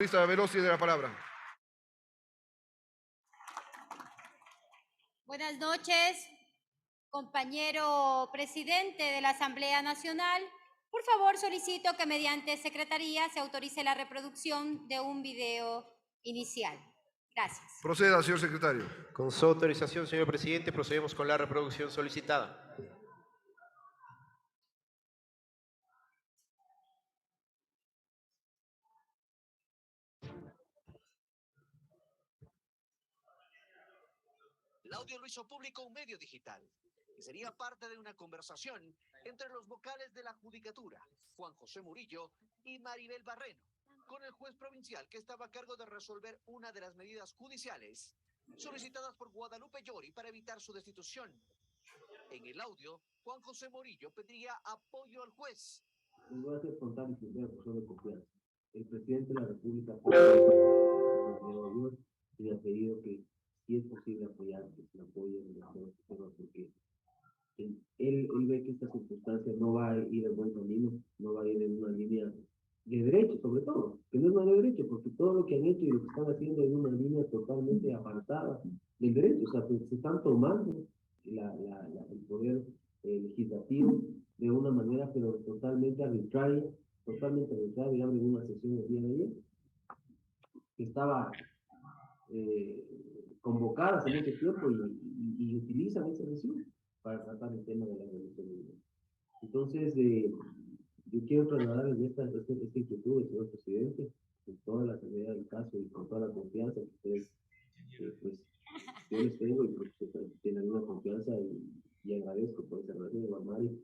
ministra Veloz tiene la palabra. Buenas noches, compañero presidente de la Asamblea Nacional. Por favor, solicito que mediante Secretaría se autorice la reproducción de un video inicial. Gracias. Proceda, señor secretario. Con su autorización, señor presidente, procedemos con la reproducción solicitada. El audio lo hizo público un medio digital y sería parte de una conversación entre los vocales de la Judicatura, Juan José Murillo y Maribel Barreno, con el juez provincial que estaba a cargo de resolver una de las medidas judiciales solicitadas por Guadalupe Llori para evitar su destitución. En el audio, Juan José Murillo pediría apoyo al juez. Les voy a hacer contar y sincera persona de confianza. El presidente de la República me ha pedido que si es posible apoyar, que se apoye en los temas, porque él ve que esta circunstancia no va a ir en buen camino, no va a ir en una línea de derecho, sobre todo, que no es una de derecho, porque todo lo que han hecho y lo que están haciendo es una línea totalmente apartada del derecho, o sea, pues, se están tomando el poder legislativo de una manera, pero totalmente arbitraria, y abren una sesión el día de ayer, que estaba convocada hace mucho tiempo y utilizan esa sesión para tratar el tema de la revolución. Entonces, yo quiero trasladarles esta inquietud al señor presidente, con toda la seriedad del caso y con toda la confianza que ustedes, pues, yo les tengo y pues, tienen una confianza y agradezco por esa relación de Mari.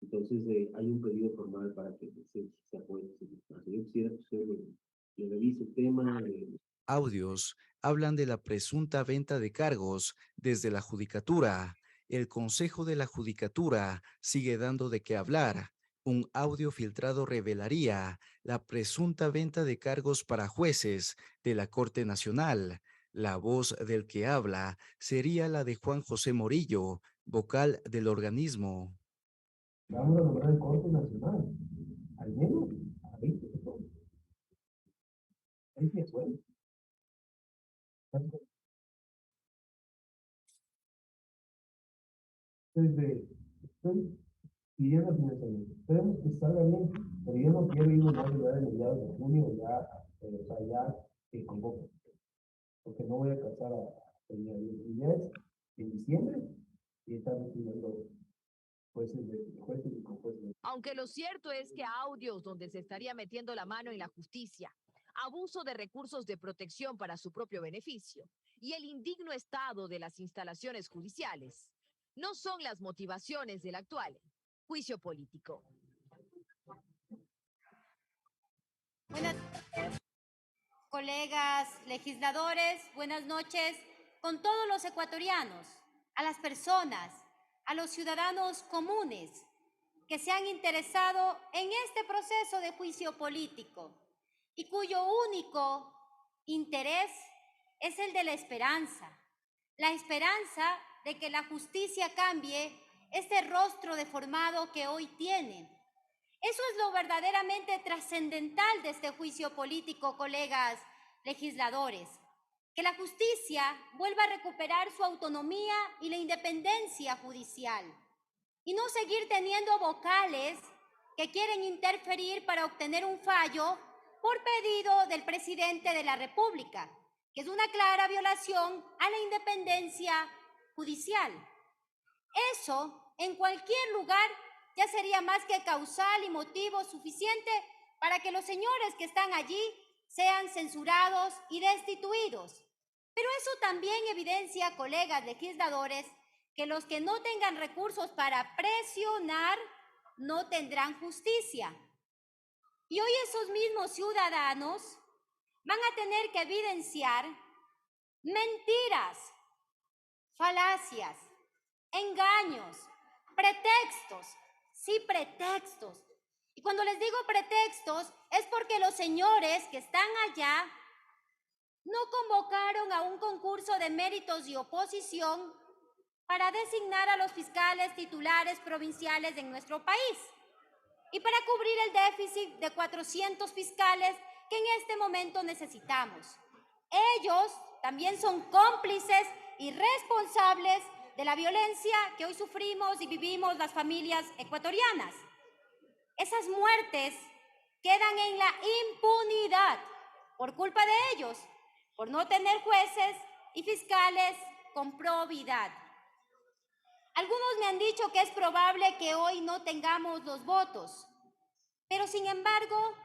Entonces, hay un pedido formal para que se apoye ese caso. Yo quisiera que usted le revise el tema. Audios hablan de la presunta venta de cargos desde la Judicatura. El Consejo de la Judicatura sigue dando de qué hablar. Un audio filtrado revelaría la presunta venta de cargos para jueces de la Corte Nacional. La voz del que habla sería la de Juan José Murillo, vocal del organismo. Vamos a lograr el Corte Nacional, al menos a 20 personas. Ahí sí es bueno. Estoy pidiendo financiamiento. Esperemos que salga bien, pero yo no quiero irme más allá de mediados de junio, ya se convoca. Porque no voy a alcanzar a terminar. La idea es en diciembre y estar recibiendo jueces y con jueces. Aunque lo cierto es que audios donde se estaría metiendo la mano en la justicia, abuso de recursos de protección para su propio beneficio y el indigno estado de las instalaciones judiciales no son las motivaciones del actual juicio político. Buenas colegas legisladores, buenas noches con todos los ecuatorianos, a las personas, a los ciudadanos comunes que se han interesado en este proceso de juicio político y cuyo único interés es el de la esperanza de que la justicia cambie este rostro deformado que hoy tiene. Eso es lo verdaderamente trascendental de este juicio político, colegas legisladores, que la justicia vuelva a recuperar su autonomía y la independencia judicial, y no seguir teniendo vocales que quieren interferir para obtener un fallo por pedido del presidente de la República, que es una clara violación a la independencia judicial. Eso, en cualquier lugar, ya sería más que causal y motivo suficiente para que los señores que están allí sean censurados y destituidos. Pero eso también evidencia, colegas legisladores, que los que no tengan recursos para presionar no tendrán justicia. Y hoy esos mismos ciudadanos van a tener que evidenciar mentiras, falacias, engaños, pretextos. Sí, pretextos. Y cuando les digo pretextos es porque los señores que están allá no convocaron a un concurso de méritos y oposición para designar a los fiscales titulares provinciales de nuestro país y para cubrir el déficit de 400 fiscales que en este momento necesitamos. Ellos también son cómplices y responsables de la violencia que hoy sufrimos y vivimos las familias ecuatorianas. Esas muertes quedan en la impunidad por culpa de ellos, por no tener jueces y fiscales con probidad. Algunos me han dicho que es probable que hoy no tengamos los votos, pero sin embargo,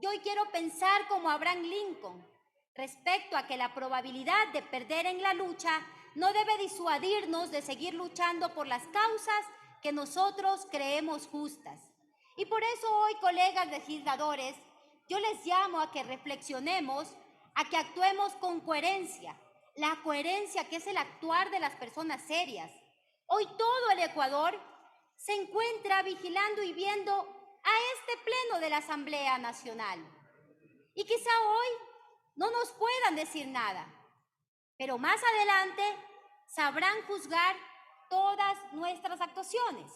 yo hoy quiero pensar como Abraham Lincoln respecto a que la probabilidad de perder en la lucha no debe disuadirnos de seguir luchando por las causas que nosotros creemos justas. Y por eso hoy, colegas legisladores, yo les llamo a que reflexionemos, a que actuemos con coherencia, la coherencia que es el actuar de las personas serias. Hoy todo el Ecuador se encuentra vigilando y viendo a este pleno de la Asamblea Nacional. Y quizá hoy no nos puedan decir nada, pero más adelante sabrán juzgar todas nuestras actuaciones.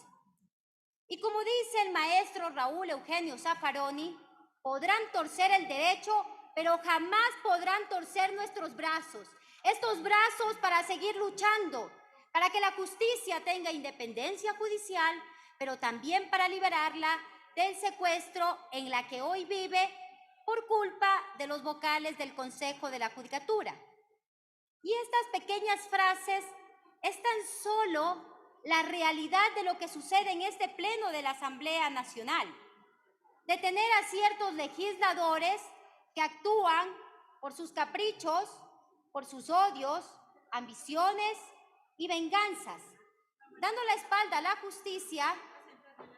Y como dice el maestro Raúl Eugenio Zaffaroni, podrán torcer el derecho, pero jamás podrán torcer nuestros brazos. Estos brazos para seguir luchando, para que la justicia tenga independencia judicial, pero también para liberarla del secuestro en la que hoy vive por culpa de los vocales del Consejo de la Judicatura. Y estas pequeñas frases es tan solo la realidad de lo que sucede en este pleno de la Asamblea Nacional, de tener a ciertos legisladores que actúan por sus caprichos, por sus odios, ambiciones y venganzas, dando la espalda a la justicia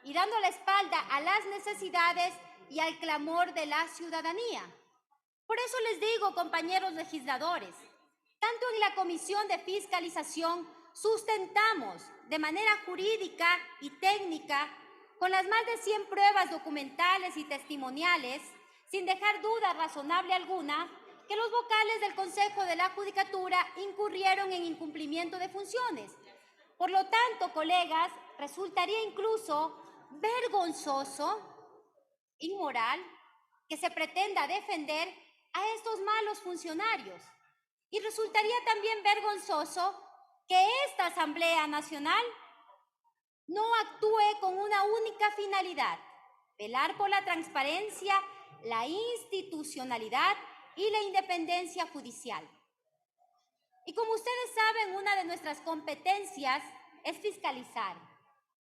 y dando la espalda a las necesidades y al clamor de la ciudadanía. Por eso les digo, compañeros legisladores, tanto en la Comisión de Fiscalización sustentamos de manera jurídica y técnica, con las más de 100 pruebas documentales y testimoniales, sin dejar duda razonable alguna, que los vocales del Consejo de la Judicatura incurrieron en incumplimiento de funciones. Por lo tanto, colegas, resultaría incluso vergonzoso, inmoral, que se pretenda defender a estos malos funcionarios. Y resultaría también vergonzoso que esta Asamblea Nacional no actúe con una única finalidad: velar por la transparencia, la institucionalidad y la independencia judicial. Y como ustedes saben, una de nuestras competencias es fiscalizar,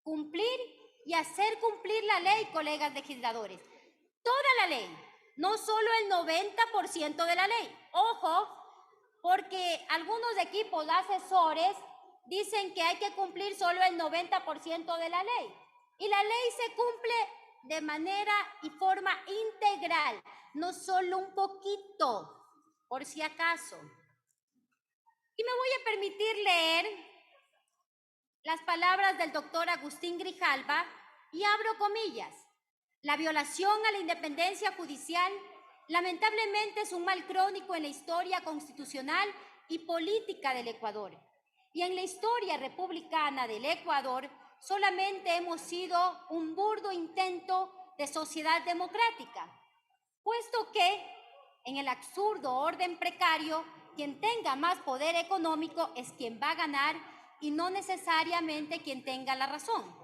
cumplir y hacer cumplir la ley, colegas legisladores. Toda la ley, no solo el 90% de la ley. Ojo, porque algunos equipos asesores dicen que hay que cumplir solo el 90% de la ley. Y la ley se cumple de manera y forma integral, no solo un poquito, por si acaso. Y me voy a permitir leer las palabras del doctor Agustín Grijalva y abro comillas. La violación a la independencia judicial lamentablemente es un mal crónico en la historia constitucional y política del Ecuador. Y en la historia republicana del Ecuador solamente hemos sido un burdo intento de sociedad democrática, puesto que en el absurdo orden precario, quien tenga más poder económico es quien va a ganar y no necesariamente quien tenga la razón.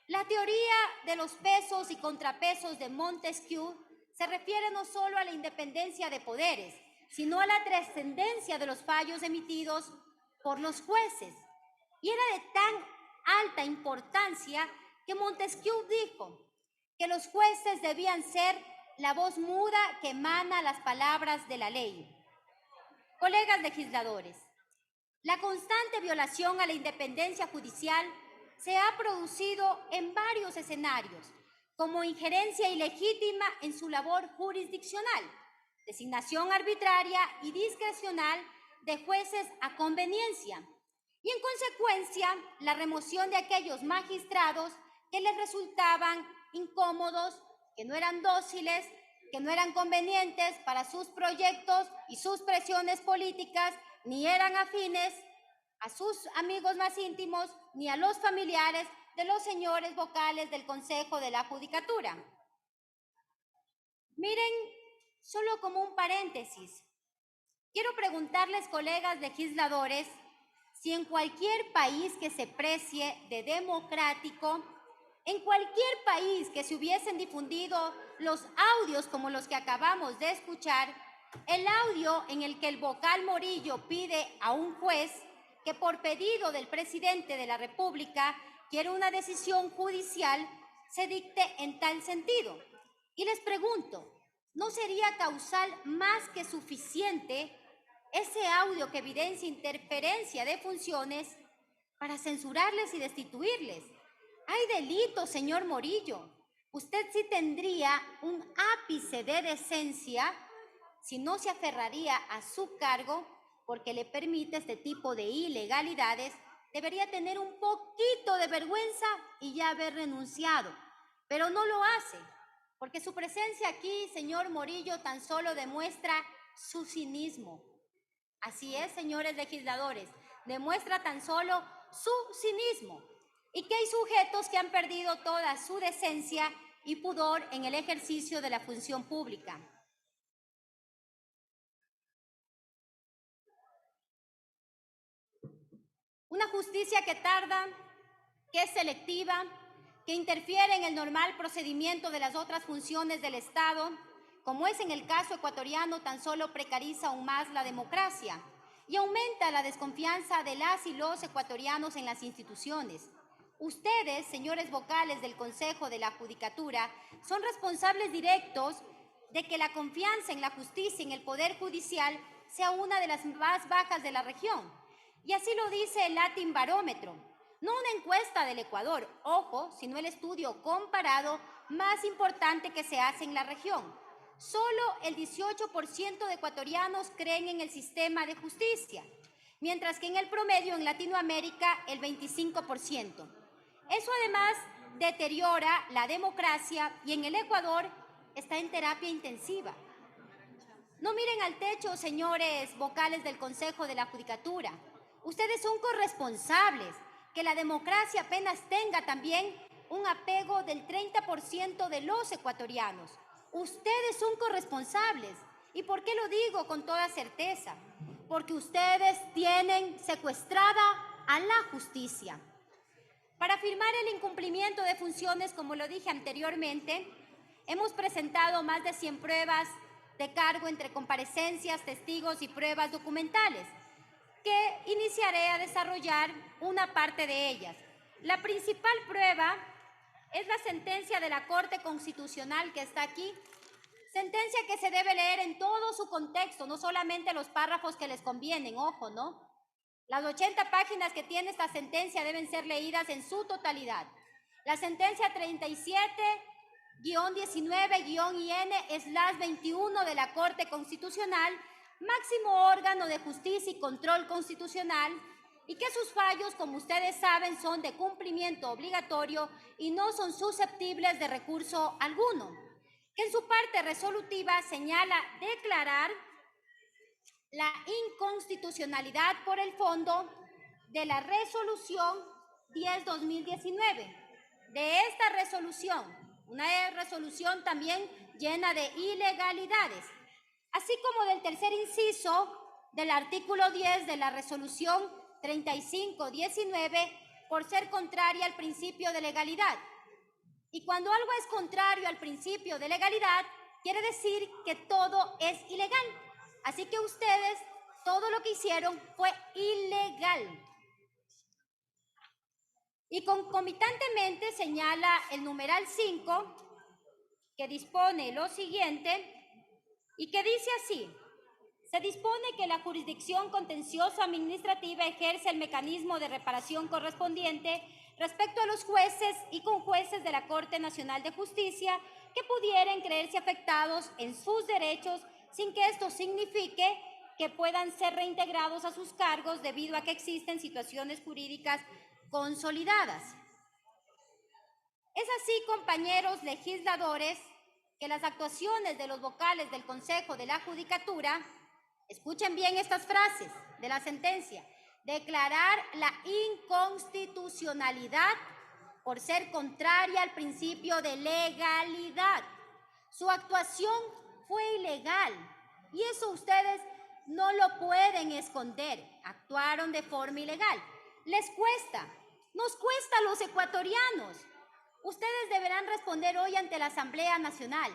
La teoría de los pesos y contrapesos de Montesquieu se refiere no solo a la independencia de poderes, sino a la trascendencia de los fallos emitidos por los jueces. Y era de tan alta importancia que Montesquieu dijo que los jueces debían ser la voz muda que emana las palabras de la ley. Colegas legisladores, la constante violación a la independencia judicial se ha producido en varios escenarios, como injerencia ilegítima en su labor jurisdiccional, designación arbitraria y discrecional de jueces a conveniencia, y en consecuencia la remoción de aquellos magistrados que les resultaban incómodos, que no eran dóciles, que no eran convenientes para sus proyectos y sus presiones políticas, ni eran afines a sus amigos más íntimos, ni a los familiares de los señores vocales del Consejo de la Judicatura. Miren, solo como un paréntesis, quiero preguntarles, colegas legisladores, si en cualquier país que se precie de democrático, en cualquier país que se hubiesen difundido los audios como los que acabamos de escuchar, el audio en el que el vocal Morillo pide a un juez que por pedido del presidente de la República quiere una decisión judicial, se dicte en tal sentido. Y les pregunto, ¿no sería causal más que suficiente ese audio que evidencia interferencia de funciones para censurarles y destituirles? Hay delitos, señor Morillo. Usted sí tendría un ápice de decencia si no se aferraría a su cargo porque le permite este tipo de ilegalidades. Debería tener un poquito de vergüenza y ya haber renunciado, pero no lo hace, porque su presencia aquí, señor Morillo, tan solo demuestra su cinismo. Así es, señores legisladores, demuestra tan solo su cinismo, y que hay sujetos que han perdido toda su decencia y pudor en el ejercicio de la función pública. Una justicia que tarda, que es selectiva, que interfiere en el normal procedimiento de las otras funciones del Estado, como es en el caso ecuatoriano, tan solo precariza aún más la democracia y aumenta la desconfianza de las y los ecuatorianos en las instituciones. Ustedes, señores vocales del Consejo de la Judicatura, son responsables directos de que la confianza en la justicia y en el Poder Judicial sea una de las más bajas de la región. Y así lo dice el Latin Barómetro. No una encuesta del Ecuador, ojo, sino el estudio comparado más importante que se hace en la región. Solo el 18% de ecuatorianos creen en el sistema de justicia, mientras que en el promedio en Latinoamérica el 25%. Eso además deteriora la democracia y en el Ecuador está en terapia intensiva. No miren al techo, señores vocales del Consejo de la Judicatura. Ustedes son corresponsables que la democracia apenas tenga también un apego del 30% de los ecuatorianos. Ustedes son corresponsables. ¿Y por qué lo digo con toda certeza? Porque ustedes tienen secuestrada a la justicia. Para afirmar el incumplimiento de funciones, como lo dije anteriormente, hemos presentado más de 100 pruebas de cargo entre comparecencias, testigos y pruebas documentales, que iniciaré a desarrollar una parte de ellas. La principal prueba es la sentencia de la Corte Constitucional que está aquí, sentencia que se debe leer en todo su contexto, no solamente los párrafos que les convienen, ojo, ¿no? Las 80 páginas que tiene esta sentencia deben ser leídas en su totalidad. La sentencia 37-19-IN/21 de la Corte Constitucional, máximo órgano de justicia y control constitucional, y que sus fallos, como ustedes saben, son de cumplimiento obligatorio y no son susceptibles de recurso alguno, que en su parte resolutiva señala declarar la inconstitucionalidad por el fondo de la resolución 10/2019. De esta resolución, una resolución también llena de ilegalidades, así como del tercer inciso del artículo 10 de la resolución 35/19 por ser contraria al principio de legalidad. Y cuando algo es contrario al principio de legalidad, quiere decir que todo es ilegal. Así que ustedes, todo lo que hicieron fue ilegal. Y concomitantemente señala el numeral 5, que dispone lo siguiente, y que dice así: se dispone que la jurisdicción contencioso administrativa ejerce el mecanismo de reparación correspondiente respecto a los jueces y conjueces de la Corte Nacional de Justicia que pudieran creerse afectados en sus derechos sin que esto signifique que puedan ser reintegrados a sus cargos debido a que existen situaciones jurídicas consolidadas. Es así, compañeros legisladores, que las actuaciones de los vocales del Consejo de la Judicatura, escuchen bien estas frases de la sentencia, declarar la inconstitucionalidad por ser contraria al principio de legalidad. Su actuación fue ilegal y eso ustedes no lo pueden esconder. Actuaron de forma ilegal. Les cuesta, nos cuesta a los ecuatorianos. Ustedes deberán responder hoy ante la Asamblea Nacional,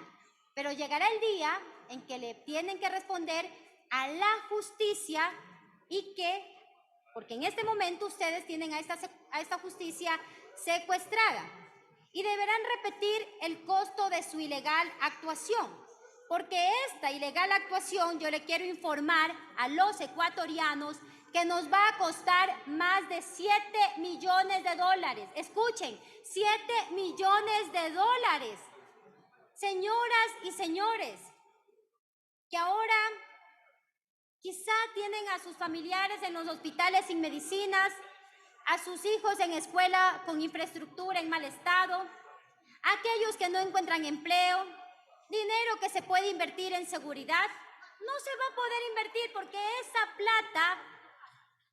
pero llegará el día en que le tienen que responder a la justicia porque en este momento ustedes tienen a esta justicia secuestrada y deberán repetir el costo de su ilegal actuación, porque esta ilegal actuación, yo le quiero informar a los ecuatorianos que nos va a costar más de 7 millones de dólares. Escuchen, 7 millones de dólares. Señoras y señores, que ahora quizá tienen a sus familiares en los hospitales sin medicinas, a sus hijos en escuela con infraestructura en mal estado, aquellos que no encuentran empleo, dinero que se puede invertir en seguridad, no se va a poder invertir porque esa plata,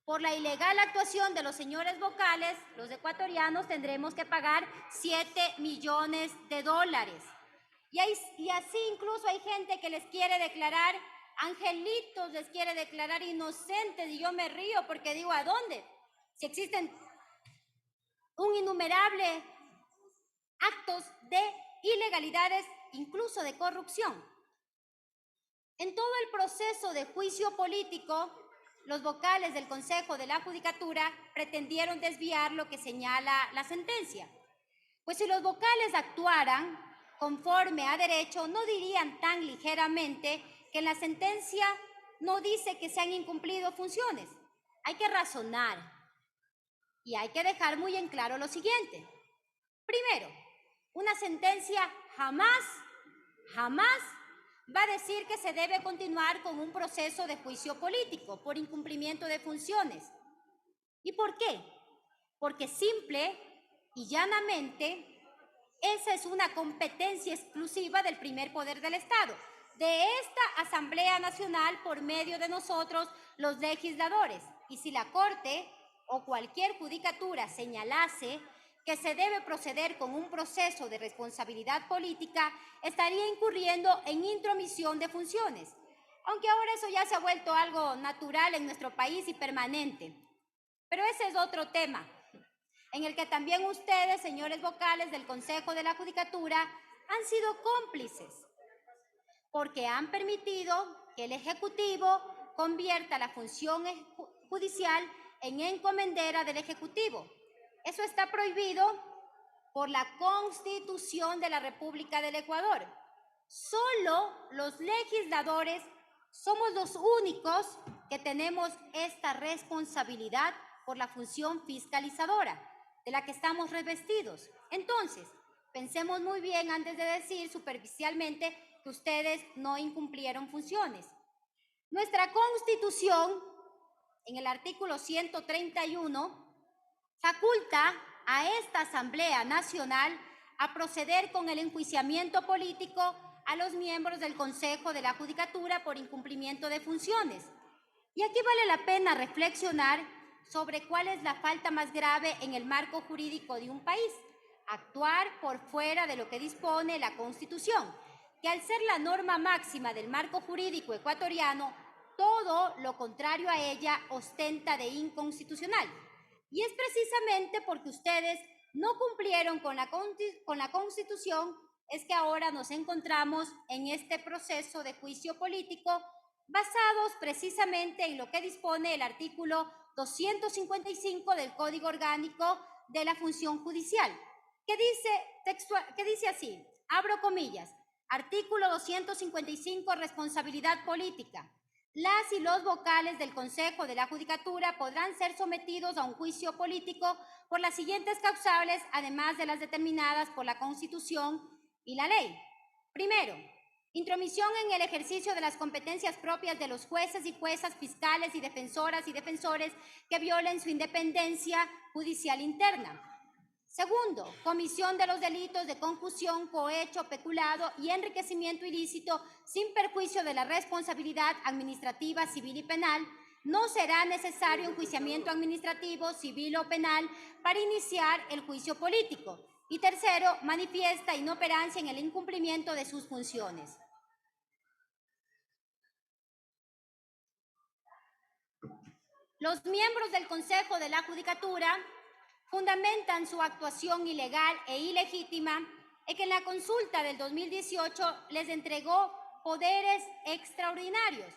por la ilegal actuación de los señores vocales, los ecuatorianos tendremos que pagar 7 millones de dólares. Y así incluso hay gente que les quiere declarar angelitos, les quiere declarar inocentes, y yo me río porque digo, ¿a dónde? Si existen un innumerable actos de ilegalidades, incluso de corrupción. En todo el proceso de juicio político, los vocales del Consejo de la Judicatura pretendieron desviar lo que señala la sentencia. Pues si los vocales actuaran conforme a derecho, no dirían tan ligeramente que en la sentencia no dice que se han incumplido funciones. Hay que razonar y hay que dejar muy en claro lo siguiente. Primero, una sentencia jamás va a decir que se debe continuar con un proceso de juicio político por incumplimiento de funciones. ¿Y por qué? Porque simple y llanamente esa es una competencia exclusiva del primer poder del Estado, de esta Asamblea Nacional por medio de nosotros, los legisladores. Y si la Corte o cualquier judicatura señalase que se debe proceder con un proceso de responsabilidad política, estaría incurriendo en intromisión de funciones, aunque ahora eso ya se ha vuelto algo natural en nuestro país y permanente. Pero ese es otro tema, en el que también ustedes, señores vocales del Consejo de la Judicatura, han sido cómplices, porque han permitido que el Ejecutivo convierta la función judicial en encomendera del Ejecutivo. Eso está prohibido por la Constitución de la República del Ecuador. Solo los legisladores somos los únicos que tenemos esta responsabilidad por la función fiscalizadora de la que estamos revestidos. Entonces, pensemos muy bien antes de decir superficialmente que ustedes no incumplieron funciones. Nuestra Constitución, en el artículo 131, faculta a esta Asamblea Nacional a proceder con el enjuiciamiento político a los miembros del Consejo de la Judicatura por incumplimiento de funciones. Y aquí vale la pena reflexionar sobre cuál es la falta más grave en el marco jurídico de un país: actuar por fuera de lo que dispone la Constitución, que al ser la norma máxima del marco jurídico ecuatoriano, todo lo contrario a ella ostenta de inconstitucional. Y es precisamente porque ustedes no cumplieron con la Constitución es que ahora nos encontramos en este proceso de juicio político basados precisamente en lo que dispone el artículo 255 del Código Orgánico de la Función Judicial, que dice así, abro comillas, artículo 255, responsabilidad política. Las y los vocales del Consejo de la Judicatura podrán ser sometidos a un juicio político por las siguientes causables, además de las determinadas por la Constitución y la ley. Primero, intromisión en el ejercicio de las competencias propias de los jueces y juezas, fiscales y defensoras y defensores que violen su independencia judicial interna. Segundo, comisión de los delitos de concusión, cohecho, peculado y enriquecimiento ilícito sin perjuicio de la responsabilidad administrativa, civil y penal. No será necesario enjuiciamiento administrativo, civil o penal para iniciar el juicio político. Y tercero, manifiesta inoperancia en el incumplimiento de sus funciones. Los miembros del Consejo de la Judicatura fundamentan su actuación ilegal e ilegítima en que en la consulta del 2018 les entregó poderes extraordinarios.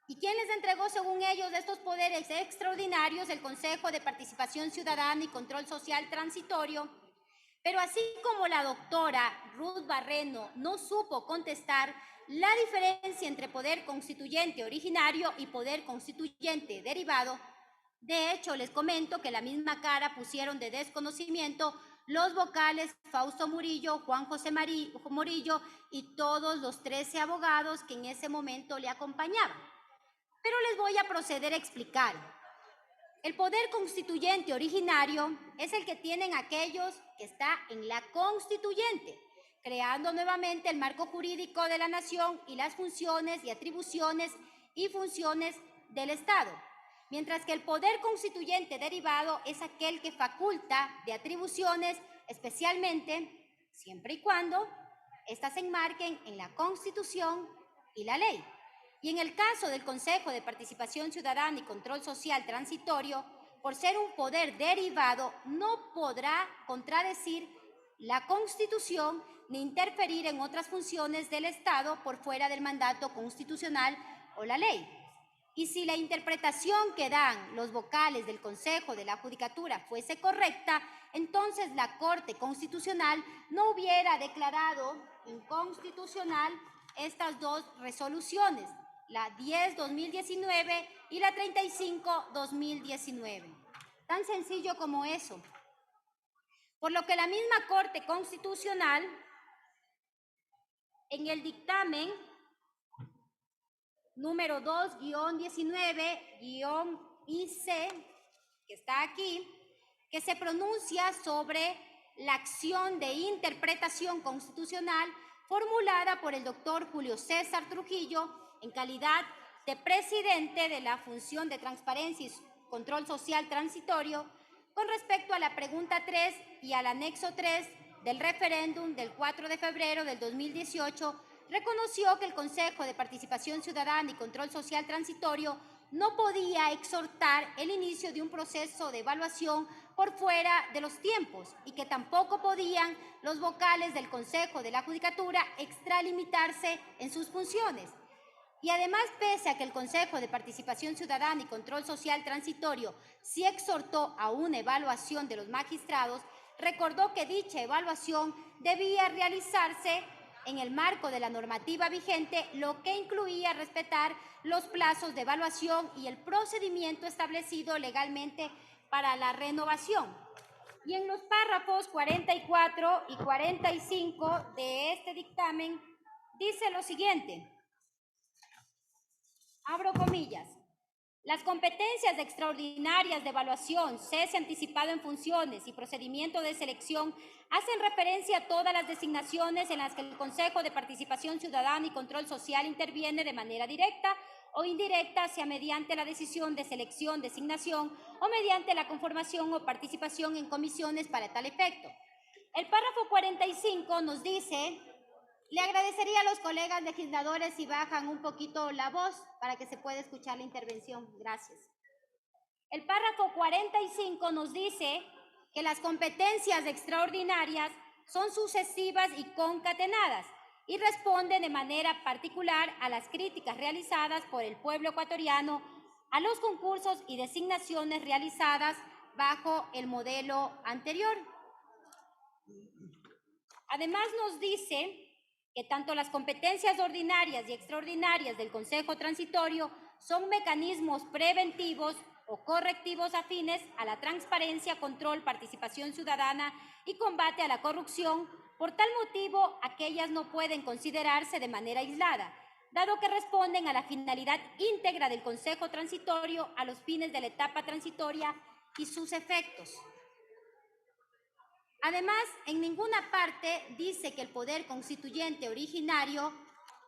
¿Y quién les entregó, según ellos, estos poderes extraordinarios? El Consejo de Participación Ciudadana y Control Social Transitorio. Pero así como la doctora Ruth Barreno no supo contestar la diferencia entre poder constituyente originario y poder constituyente derivado, de hecho, les comento que la misma cara pusieron de desconocimiento los vocales Fausto Murillo, Juan José Murillo y todos los 13 abogados que en ese momento le acompañaban. Pero les voy a proceder a explicar. El poder constituyente originario es el que tienen aquellos que está en la constituyente, creando nuevamente el marco jurídico de la nación y las funciones y atribuciones y funciones del Estado. Mientras que el poder constituyente derivado es aquel que faculta de atribuciones, especialmente siempre y cuando éstas se enmarquen en la Constitución y la ley. Y en el caso del Consejo de Participación Ciudadana y Control Social Transitorio, por ser un poder derivado, no podrá contradecir la Constitución ni interferir en otras funciones del Estado por fuera del mandato constitucional o la ley. Y si la interpretación que dan los vocales del Consejo de la Judicatura fuese correcta, entonces la Corte Constitucional no hubiera declarado inconstitucional estas dos resoluciones, la 10/2019 y la 35/2019. Tan sencillo como eso. Por lo que la misma Corte Constitucional, en el dictamen número 2-19-IC, que está aquí, que se pronuncia sobre la acción de interpretación constitucional formulada por el doctor Julio César Trujillo en calidad de presidente de la Función de Transparencia y Control Social Transitorio, con respecto a la pregunta 3 y al anexo 3 del referéndum del 4 de febrero del 2018, reconoció que el Consejo de Participación Ciudadana y Control Social Transitorio no podía exhortar el inicio de un proceso de evaluación por fuera de los tiempos y que tampoco podían los vocales del Consejo de la Judicatura extralimitarse en sus funciones. Y además, pese a que el Consejo de Participación Ciudadana y Control Social Transitorio sí exhortó a una evaluación de los magistrados, recordó que dicha evaluación debía realizarse en el marco de la normativa vigente, lo que incluía respetar los plazos de evaluación y el procedimiento establecido legalmente para la renovación. Y en los párrafos 44 y 45 de este dictamen dice lo siguiente, abro comillas, las competencias extraordinarias de evaluación, cese anticipado en funciones y procedimiento de selección hacen referencia a todas las designaciones en las que el Consejo de Participación Ciudadana y Control Social interviene de manera directa o indirecta, sea mediante la decisión de selección, designación o mediante la conformación o participación en comisiones para tal efecto. El párrafo 45 nos dice, le agradecería a los colegas legisladores si bajan un poquito la voz para que se pueda escuchar la intervención. Gracias. El párrafo 45 nos dice que las competencias extraordinarias son sucesivas y concatenadas y responden de manera particular a las críticas realizadas por el pueblo ecuatoriano a los concursos y designaciones realizadas bajo el modelo anterior. Además nos dice que tanto las competencias ordinarias y extraordinarias del Consejo Transitorio son mecanismos preventivos o correctivos afines a la transparencia, control, participación ciudadana y combate a la corrupción. Por tal motivo, aquellas no pueden considerarse de manera aislada, dado que responden a la finalidad íntegra del Consejo Transitorio, a los fines de la etapa transitoria y sus efectos. Además, en ninguna parte dice que el poder constituyente originario,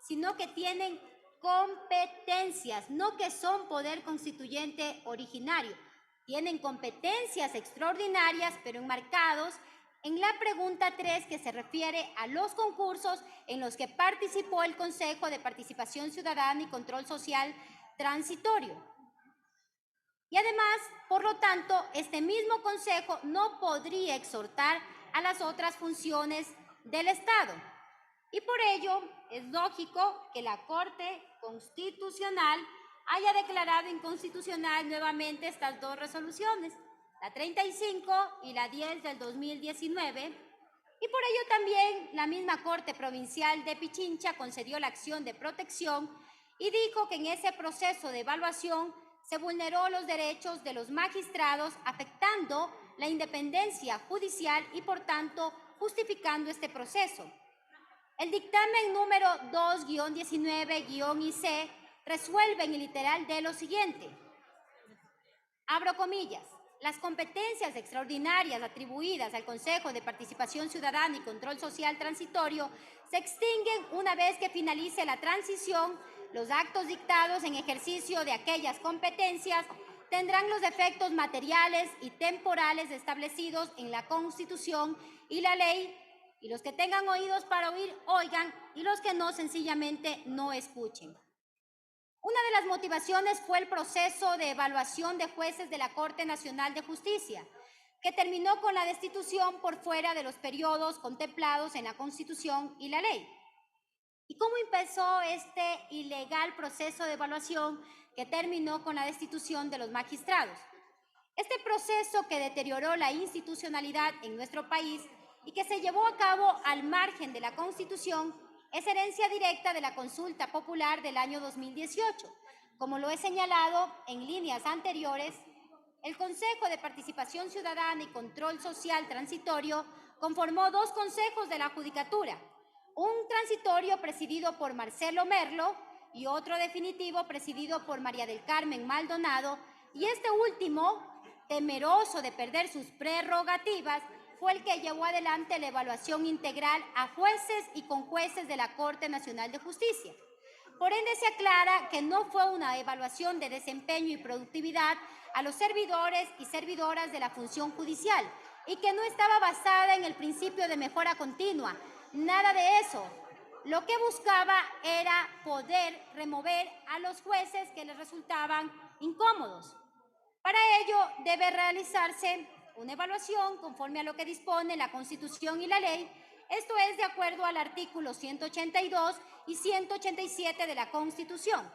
sino que tienen competencias, no que son poder constituyente originario. Tienen competencias extraordinarias, pero enmarcados En la pregunta 3, que se refiere a los concursos en los que participó el Consejo de Participación Ciudadana y Control Social Transitorio. Y además, por lo tanto, este mismo Consejo no podría exhortar a las otras funciones del Estado. Y por ello es lógico que la Corte Constitucional haya declarado inconstitucional nuevamente estas dos resoluciones, la 35 y la 10 del 2019, y por ello también la misma Corte Provincial de Pichincha concedió la acción de protección y dijo que en ese proceso de evaluación se vulneró los derechos de los magistrados, afectando la independencia judicial y por tanto justificando este proceso. El dictamen número 2-19-IC resuelve en el literal de lo siguiente. Abro comillas. Las competencias extraordinarias atribuidas al Consejo de Participación Ciudadana y Control Social Transitorio se extinguen una vez que finalice la transición. Los actos dictados en ejercicio de aquellas competencias tendrán los efectos materiales y temporales establecidos en la Constitución y la ley, y los que tengan oídos para oír, oigan, y los que no, sencillamente no escuchen. Una de las motivaciones fue el proceso de evaluación de jueces de la Corte Nacional de Justicia, que terminó con la destitución por fuera de los periodos contemplados en la Constitución y la ley. ¿Y cómo empezó este ilegal proceso de evaluación que terminó con la destitución de los magistrados? Este proceso que deterioró la institucionalidad en nuestro país y que se llevó a cabo al margen de la Constitución es herencia directa de la consulta popular del año 2018. Como lo he señalado en líneas anteriores, el Consejo de Participación Ciudadana y Control Social Transitorio conformó dos consejos de la Judicatura, un transitorio presidido por Marcelo Merlo y otro definitivo presidido por María del Carmen Maldonado, y este último, temeroso de perder sus prerrogativas, fue el que llevó adelante la evaluación integral a jueces y conjueces de la Corte Nacional de Justicia. Por ende, se aclara que no fue una evaluación de desempeño y productividad a los servidores y servidoras de la función judicial y que no estaba basada en el principio de mejora continua. Nada de eso. Lo que buscaba era poder remover a los jueces que les resultaban incómodos. Para ello debe realizarse una evaluación conforme a lo que dispone la Constitución y la ley. Esto es de acuerdo al artículo 182 y 187 de la Constitución.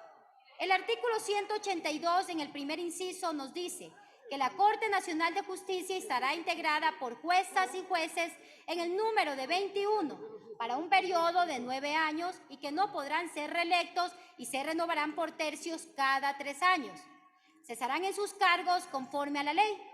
El artículo 182 en el primer inciso nos dice que la Corte Nacional de Justicia estará integrada por juezas y jueces en el número de 21 para un periodo de 9 años y que no podrán ser reelectos y se renovarán por tercios cada 3 años. Cesarán en sus cargos conforme a la ley.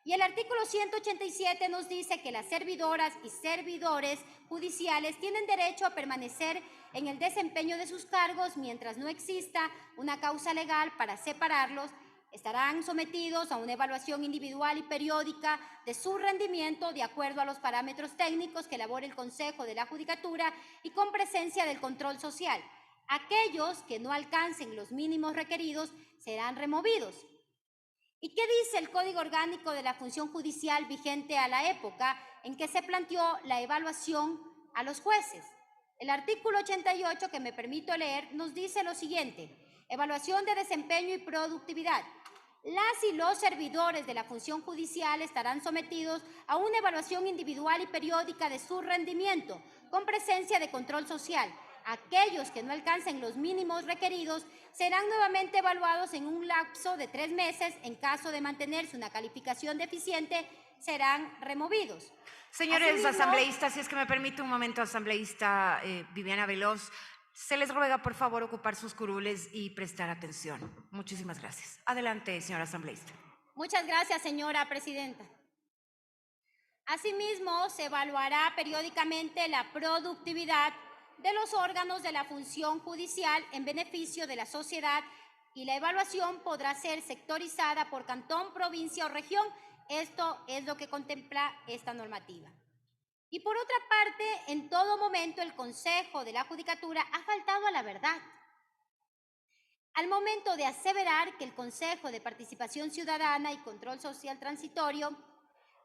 Y el artículo 187 nos dice que las servidoras y servidores judiciales tienen derecho a permanecer en el desempeño de sus cargos mientras no exista una causa legal para separarlos. Estarán sometidos a una evaluación individual y periódica de su rendimiento de acuerdo a los parámetros técnicos que elabore el Consejo de la Judicatura y con presencia del control social. Aquellos que no alcancen los mínimos requeridos serán removidos. ¿Y qué dice el Código Orgánico de la Función Judicial vigente a la época en que se planteó la evaluación a los jueces? El artículo 88, que me permito leer, nos dice lo siguiente: evaluación de desempeño y productividad. Las y los servidores de la función judicial estarán sometidos a una evaluación individual y periódica de su rendimiento, con presencia de control social. Aquellos que no alcancen los mínimos requeridos serán nuevamente evaluados en un lapso de 3 meses. En caso de mantenerse una calificación deficiente, serán removidos. Señores Asimismo, asambleístas, si es que me permite un momento, asambleísta Viviana Veloz, se les ruega por favor ocupar sus curules y prestar atención. Muchísimas gracias. Adelante, señora asambleísta. Muchas gracias, señora presidenta. Asimismo, se evaluará periódicamente la productividad de los órganos de la función judicial en beneficio de la sociedad y la evaluación podrá ser sectorizada por cantón, provincia o región. Esto es lo que contempla esta normativa. Y por otra parte, en todo momento el Consejo de la Judicatura ha faltado a la verdad. Al momento de aseverar que el Consejo de Participación Ciudadana y Control Social Transitorio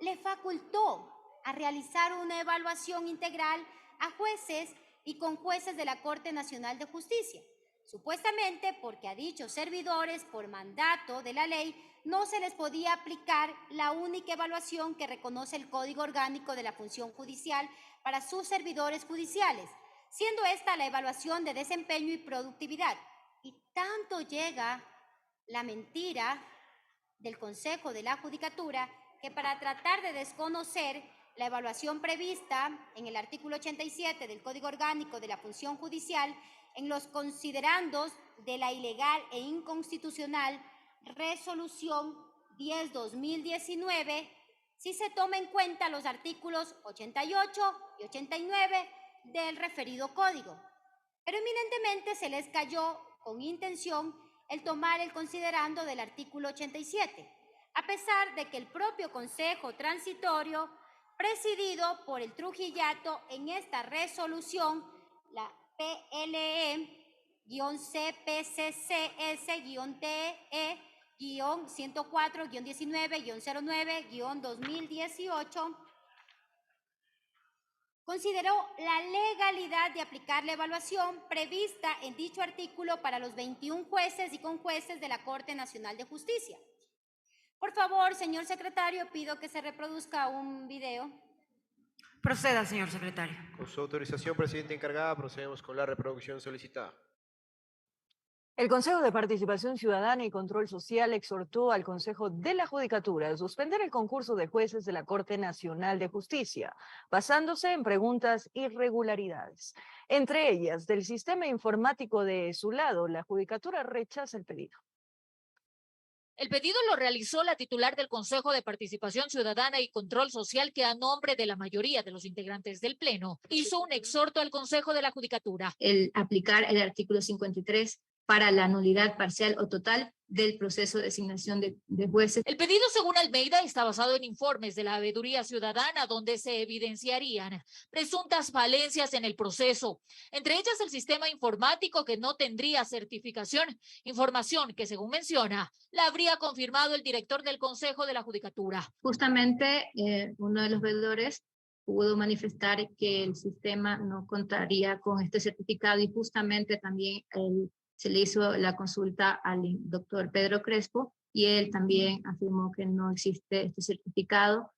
le facultó a realizar una evaluación integral a jueces y con jueces de la Corte Nacional de Justicia, supuestamente porque a dichos servidores, por mandato de la ley, no se les podía aplicar la única evaluación que reconoce el Código Orgánico de la Función Judicial para sus servidores judiciales, siendo esta la evaluación de desempeño y productividad. Y tanto llega la mentira del Consejo de la Judicatura que para tratar de desconocer la evaluación prevista en el artículo 87 del Código Orgánico de la Función Judicial, en los considerandos de la ilegal e inconstitucional Resolución 10/2019, sí se toma en cuenta los artículos 88 y 89 del referido código. Pero eminentemente se les cayó con intención el tomar el considerando del artículo 87, a pesar de que el propio Consejo Transitorio, presidido por el Trujillato en esta resolución, la PLE-CPCC-TE-104-19-09-2018, consideró la legalidad de aplicar la evaluación prevista en dicho artículo para los 21 jueces y conjueces de la Corte Nacional de Justicia. Por favor, señor secretario, pido que se reproduzca un video. Proceda, señor secretario. Con su autorización, presidenta encargada, procedemos con la reproducción solicitada. El Consejo de Participación Ciudadana y Control Social exhortó al Consejo de la Judicatura a suspender el concurso de jueces de la Corte Nacional de Justicia, basándose en preguntas irregularidades. Entre ellas, del sistema informático de su lado, la Judicatura rechaza el pedido. El pedido lo realizó la titular del Consejo de Participación Ciudadana y Control Social, que a nombre de la mayoría de los integrantes del Pleno hizo un exhorto al Consejo de la Judicatura. El aplicar el artículo 53 para la nulidad parcial o total del proceso de designación de jueces. El pedido, según Almeida, está basado en informes de la Veeduría Ciudadana donde se evidenciarían presuntas falencias en el proceso, entre ellas el sistema informático que no tendría certificación, información que, según menciona, la habría confirmado el director del Consejo de la Judicatura. Justamente uno de los veedores pudo manifestar que el sistema no contaría con este certificado y justamente también se le hizo la consulta al doctor Pedro Crespo y él también afirmó que no existe este certificado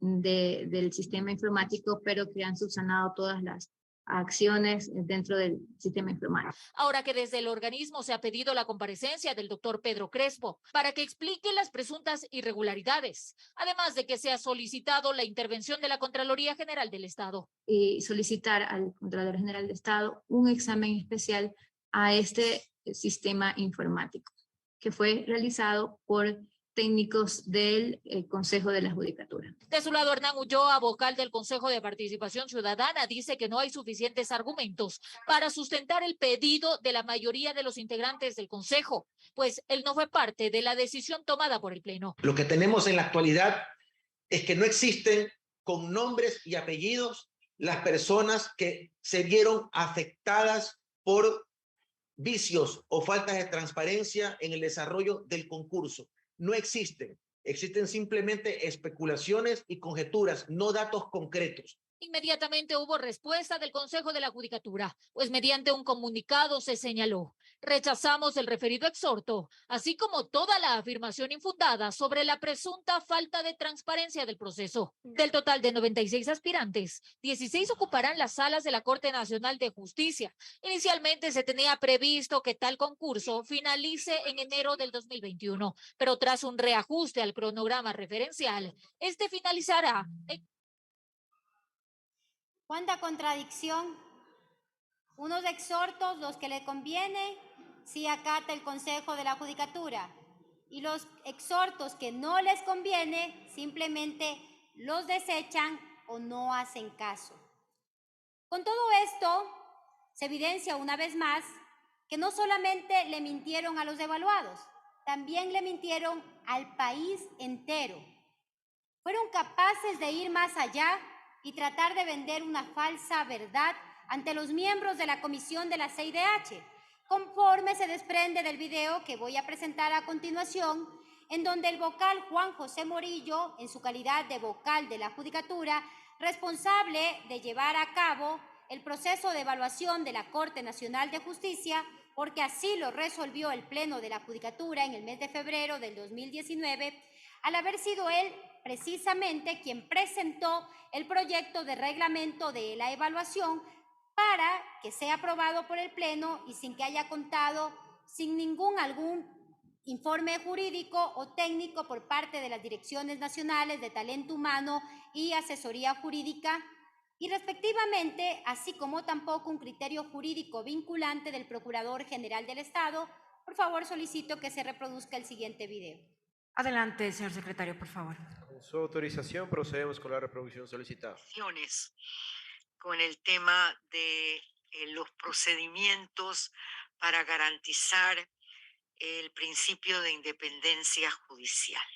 del sistema informático, pero que han subsanado todas las acciones dentro del sistema informático. Ahora que desde el organismo se ha pedido la comparecencia del doctor Pedro Crespo para que explique las presuntas irregularidades, además de que se ha solicitado la intervención de la Contraloría General del Estado. Y solicitar al Contralor General del Estado un examen especial a este sistema informático, que fue realizado por técnicos del Consejo de la Judicatura. De su lado, Hernán Ulloa, vocal del Consejo de Participación Ciudadana, dice que no hay suficientes argumentos para sustentar el pedido de la mayoría de los integrantes del Consejo, pues él no fue parte de la decisión tomada por el Pleno. Lo que tenemos en la actualidad es que no existen con nombres y apellidos las personas que se vieron afectadas por vicios o faltas de transparencia en el desarrollo del concurso. No existen. Existen simplemente especulaciones y conjeturas, no datos concretos. Inmediatamente hubo respuesta del Consejo de la Judicatura, pues mediante un comunicado se señaló: rechazamos el referido exhorto, así como toda la afirmación infundada sobre la presunta falta de transparencia del proceso. Del total de 96 aspirantes, 16 ocuparán las salas de la Corte Nacional de Justicia. Inicialmente se tenía previsto que tal concurso finalice en enero del 2021, pero tras un reajuste al cronograma referencial, este finalizará en... ¿Cuánta contradicción? Unos exhortos, los que le conviene, sí acata el Consejo de la Judicatura, y los exhortos que no les conviene, simplemente los desechan o no hacen caso. Con todo esto, se evidencia una vez más que no solamente le mintieron a los evaluados, también le mintieron al país entero. Fueron capaces de ir más allá y tratar de vender una falsa verdad ante los miembros de la comisión de la CIDH, conforme se desprende del video que voy a presentar a continuación, en donde el vocal Juan José Morillo, en su calidad de vocal de la Judicatura, responsable de llevar a cabo el proceso de evaluación de la Corte Nacional de Justicia, porque así lo resolvió el Pleno de la Judicatura en el mes de febrero del 2019, al haber sido él precisamente quien presentó el proyecto de reglamento de la evaluación para que sea aprobado por el Pleno y sin que haya contado sin algún informe jurídico o técnico por parte de las Direcciones Nacionales de Talento Humano y Asesoría Jurídica, y respectivamente, así como tampoco un criterio jurídico vinculante del Procurador General del Estado. Por favor, solicito que se reproduzca el siguiente video. Adelante, señor secretario, por favor. Con su autorización procedemos con la reproducción solicitada. Con el tema de los procedimientos para garantizar el principio de independencia judicial.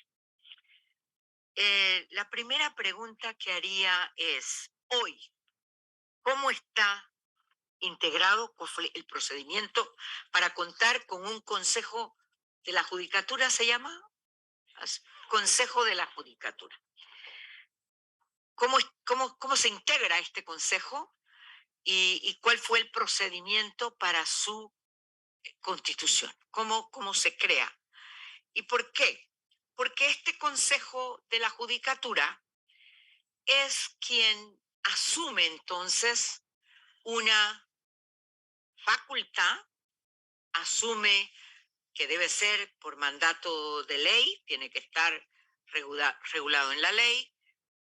La primera pregunta que haría es, hoy, ¿cómo está integrado el procedimiento para contar con un consejo de la Judicatura? ¿Se llama? Consejo de la Judicatura. ¿Cómo se integra este consejo y cuál fue el procedimiento para su constitución? ¿Cómo se crea? ¿Y por qué? Porque este consejo de la Judicatura es quien asume entonces una facultad, asume que debe ser por mandato de ley, tiene que estar regulado en la ley,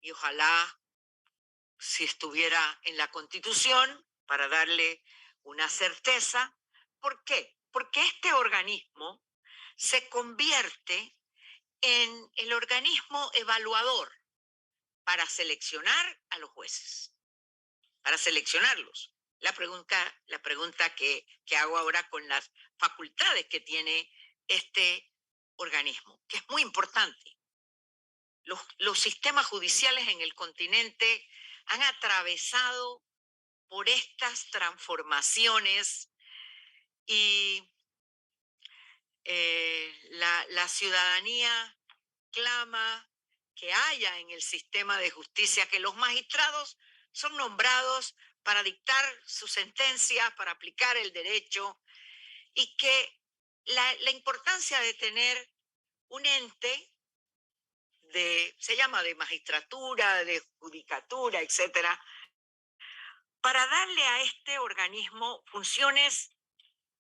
y ojalá si estuviera en la Constitución para darle una certeza. ¿Por qué? Porque este organismo se convierte en el organismo evaluador para seleccionar a los jueces, para seleccionarlos. La pregunta que hago ahora con las facultades que tiene este organismo, que es muy importante. Los sistemas judiciales en el continente han atravesado por estas transformaciones y la ciudadanía clama que haya en el sistema de justicia, que los magistrados son nombrados para dictar su sentencia, para aplicar el derecho, y que la importancia de tener un ente se llama de magistratura, de judicatura, etcétera, para darle a este organismo funciones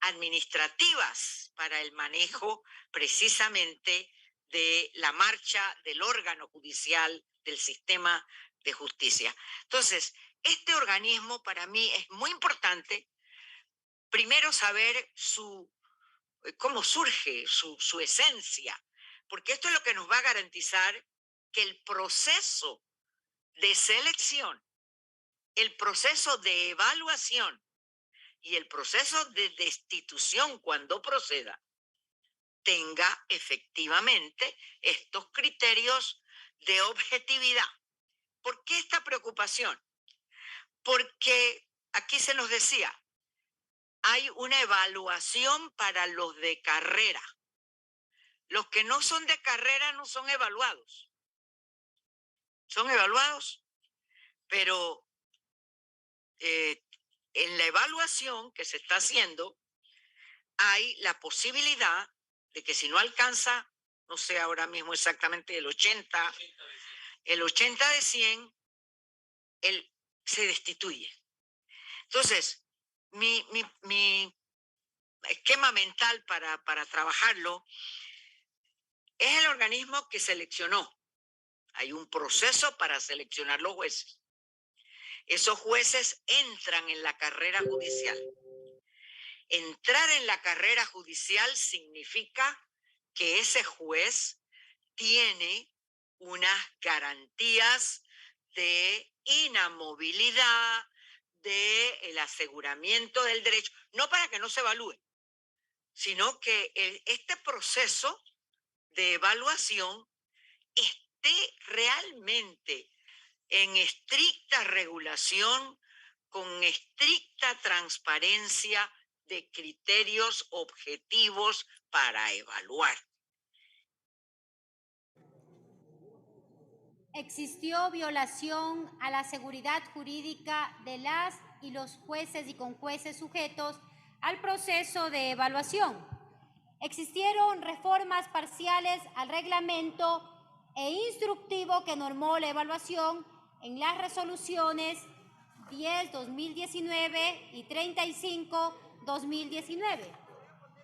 administrativas para el manejo precisamente de la marcha del órgano judicial, del sistema de justicia. Entonces, este organismo para mí es muy importante, primero saber cómo surge su esencia, porque esto es lo que nos va a garantizar que el proceso de selección, el proceso de evaluación y el proceso de destitución cuando proceda tenga efectivamente estos criterios de objetividad. ¿Por qué esta preocupación? Porque aquí se nos decía, hay una evaluación para los de carrera. Los que no son de carrera no son evaluados. Son evaluados, pero en la evaluación que se está haciendo hay la posibilidad de que si no alcanza, no sé ahora mismo exactamente el 80 de 100, él se destituye. Entonces, mi esquema mental para trabajarlo es el organismo que seleccionó. Hay un proceso para seleccionar los jueces. Esos jueces entran en la carrera judicial. Entrar en la carrera judicial significa que ese juez tiene unas garantías de inamovilidad, del aseguramiento del derecho, no para que no se evalúe, sino que este proceso de evaluación esté realmente en estricta regulación, con estricta transparencia de criterios objetivos para evaluar. Existió violación a la seguridad jurídica de las y los jueces y conjueces sujetos al proceso de evaluación. Existieron reformas parciales al reglamento e instructivo que normó la evaluación en las resoluciones 10-2019 y 35-2019.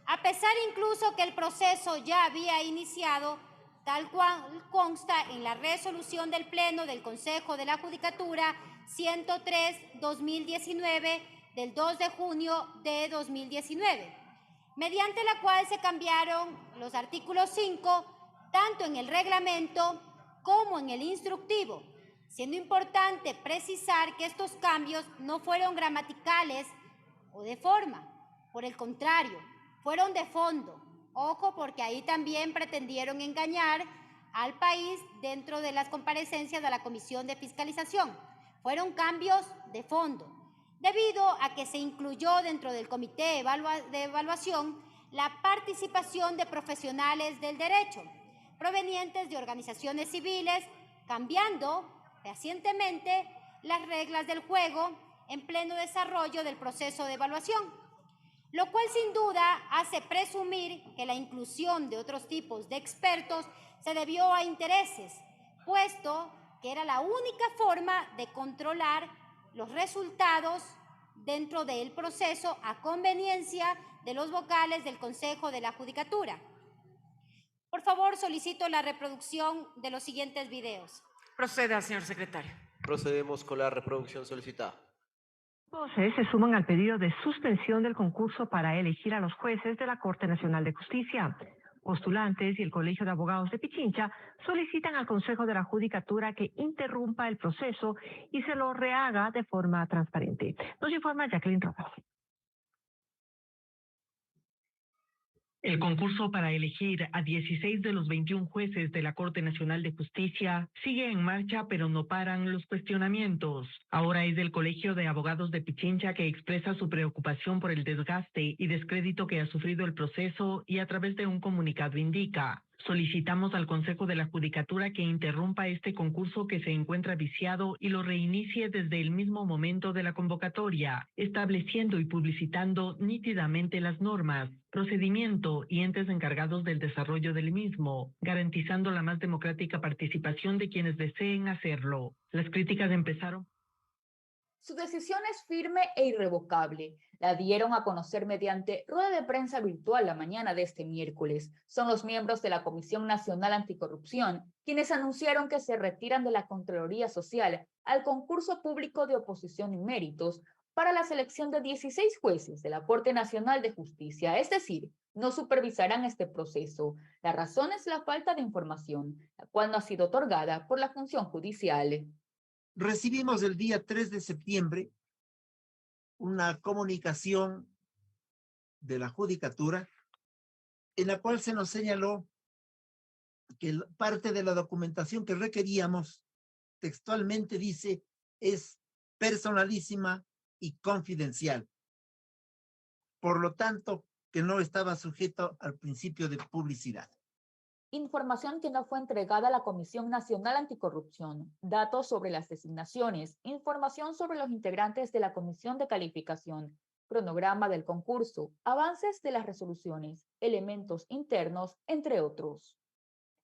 A pesar incluso que el proceso ya había iniciado, tal cual consta en la resolución del Pleno del Consejo de la Judicatura 103-2019 del 2 de junio de 2019, mediante la cual se cambiaron los artículos 5, tanto en el reglamento como en el instructivo, siendo importante precisar que estos cambios no fueron gramaticales o de forma, por el contrario, fueron de fondo. Ojo, porque ahí también pretendieron engañar al país dentro de las comparecencias de la Comisión de Fiscalización. Fueron cambios de fondo, debido a que se incluyó dentro del Comité de Evaluación la participación de profesionales del derecho, provenientes de organizaciones civiles, cambiando recientemente las reglas del juego en pleno desarrollo del proceso de evaluación, lo cual sin duda hace presumir que la inclusión de otros tipos de expertos se debió a intereses, puesto que era la única forma de controlar los resultados dentro del proceso a conveniencia de los vocales del Consejo de la Judicatura. Por favor, solicito la reproducción de los siguientes videos. Proceda, señor secretario. Procedemos con la reproducción solicitada. Voces se suman al pedido de suspensión del concurso para elegir a los jueces de la Corte Nacional de Justicia. Postulantes y el Colegio de Abogados de Pichincha solicitan al Consejo de la Judicatura que interrumpa el proceso y se lo rehaga de forma transparente. Nos informa Jacqueline Rojas. El concurso para elegir a 16 de los 21 jueces de la Corte Nacional de Justicia sigue en marcha, pero no paran los cuestionamientos. Ahora es el Colegio de Abogados de Pichincha que expresa su preocupación por el desgaste y descrédito que ha sufrido el proceso y a través de un comunicado indica: solicitamos al Consejo de la Judicatura que interrumpa este concurso que se encuentra viciado y lo reinicie desde el mismo momento de la convocatoria, estableciendo y publicitando nítidamente las normas, procedimiento y entes encargados del desarrollo del mismo, garantizando la más democrática participación de quienes deseen hacerlo. Las críticas empezaron. Su decisión es firme e irrevocable. La dieron a conocer mediante rueda de prensa virtual la mañana de este miércoles. Son los miembros de la Comisión Nacional Anticorrupción quienes anunciaron que se retiran de la Contraloría Social al concurso público de oposición y méritos para la selección de 16 jueces de la Corte Nacional de Justicia, es decir, no supervisarán este proceso. La razón es la falta de información, la cual no ha sido otorgada por la función judicial. Recibimos el día 3 de septiembre una comunicación de la Judicatura en la cual se nos señaló que parte de la documentación que requeríamos, textualmente dice, es personalísima y confidencial. Por lo tanto, que no estaba sujeto al principio de publicidad. Información que no fue entregada a la Comisión Nacional Anticorrupción, datos sobre las designaciones, información sobre los integrantes de la Comisión de Calificación, cronograma del concurso, avances de las resoluciones, elementos internos, entre otros.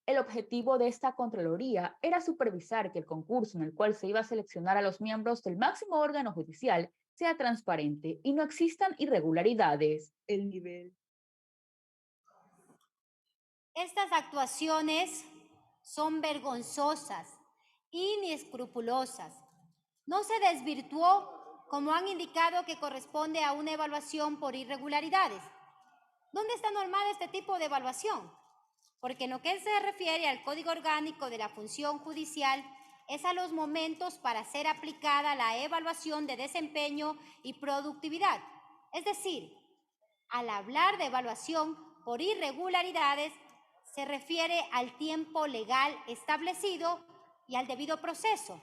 El objetivo de esta Contraloría era supervisar que el concurso en el cual se iba a seleccionar a los miembros del máximo órgano judicial sea transparente y no existan irregularidades. El nivel. Estas actuaciones son vergonzosas, inescrupulosas. No se desvirtuó, como han indicado, que corresponde a una evaluación por irregularidades. ¿Dónde está normada este tipo de evaluación? Porque en lo que se refiere al Código Orgánico de la Función Judicial, es a los momentos para ser aplicada la evaluación de desempeño y productividad. Es decir, al hablar de evaluación por irregularidades, se refiere al tiempo legal establecido y al debido proceso.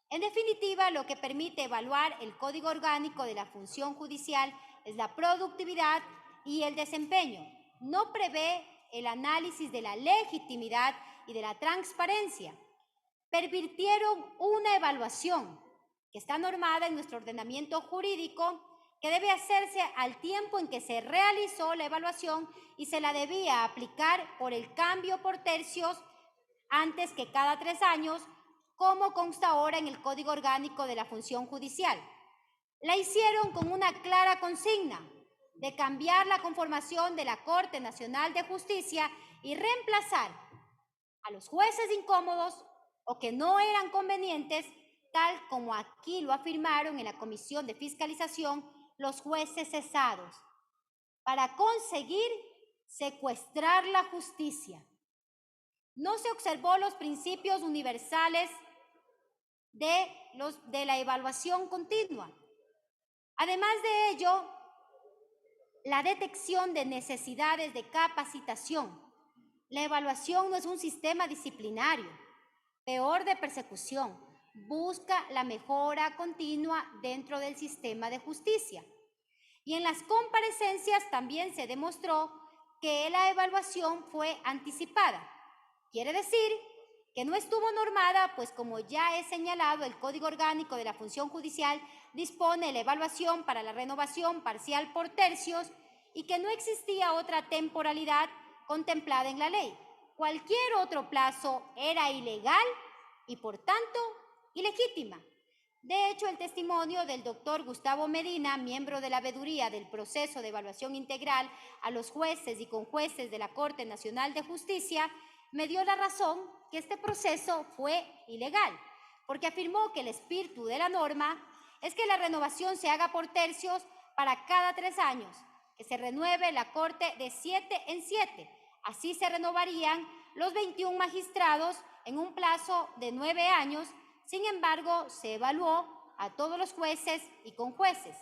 En definitiva, lo que permite evaluar el Código Orgánico de la Función Judicial es la productividad y el desempeño. No prevé el análisis de la legitimidad y de la transparencia. pervirtieron una evaluación que está normada en nuestro ordenamiento jurídico, que debe hacerse al tiempo en que se realizó la evaluación y se la debía aplicar por el cambio por tercios antes que cada 3 años, como consta ahora en el Código Orgánico de la Función Judicial. La hicieron con una clara consigna de cambiar la conformación de la Corte Nacional de Justicia y reemplazar a los jueces incómodos o que no eran convenientes, tal como aquí lo afirmaron en la Comisión de Fiscalización los jueces cesados, para conseguir secuestrar la justicia. No se observó los principios universales de la evaluación continua. Además de ello, la detección de necesidades de capacitación. La evaluación no es un sistema disciplinario, peor de persecución. Busca la mejora continua dentro del sistema de justicia. Y en las comparecencias también se demostró que la evaluación fue anticipada. Quiere decir que no estuvo normada, pues como ya he señalado, el Código Orgánico de la Función Judicial dispone la evaluación para la renovación parcial por tercios y que no existía otra temporalidad contemplada en la ley. Cualquier otro plazo era ilegal y, por tanto, ilegítima. De hecho, el testimonio del doctor Gustavo Medina, miembro de la veeduría del proceso de evaluación integral a los jueces y conjueces de la Corte Nacional de Justicia, me dio la razón que este proceso fue ilegal, porque afirmó que el espíritu de la norma es que la renovación se haga por tercios para cada 3 años, que se renueve la Corte de 7 en 7. Así se renovarían los 21 magistrados en un plazo de 9 años. Sin embargo, se evaluó a todos los jueces y conjueces.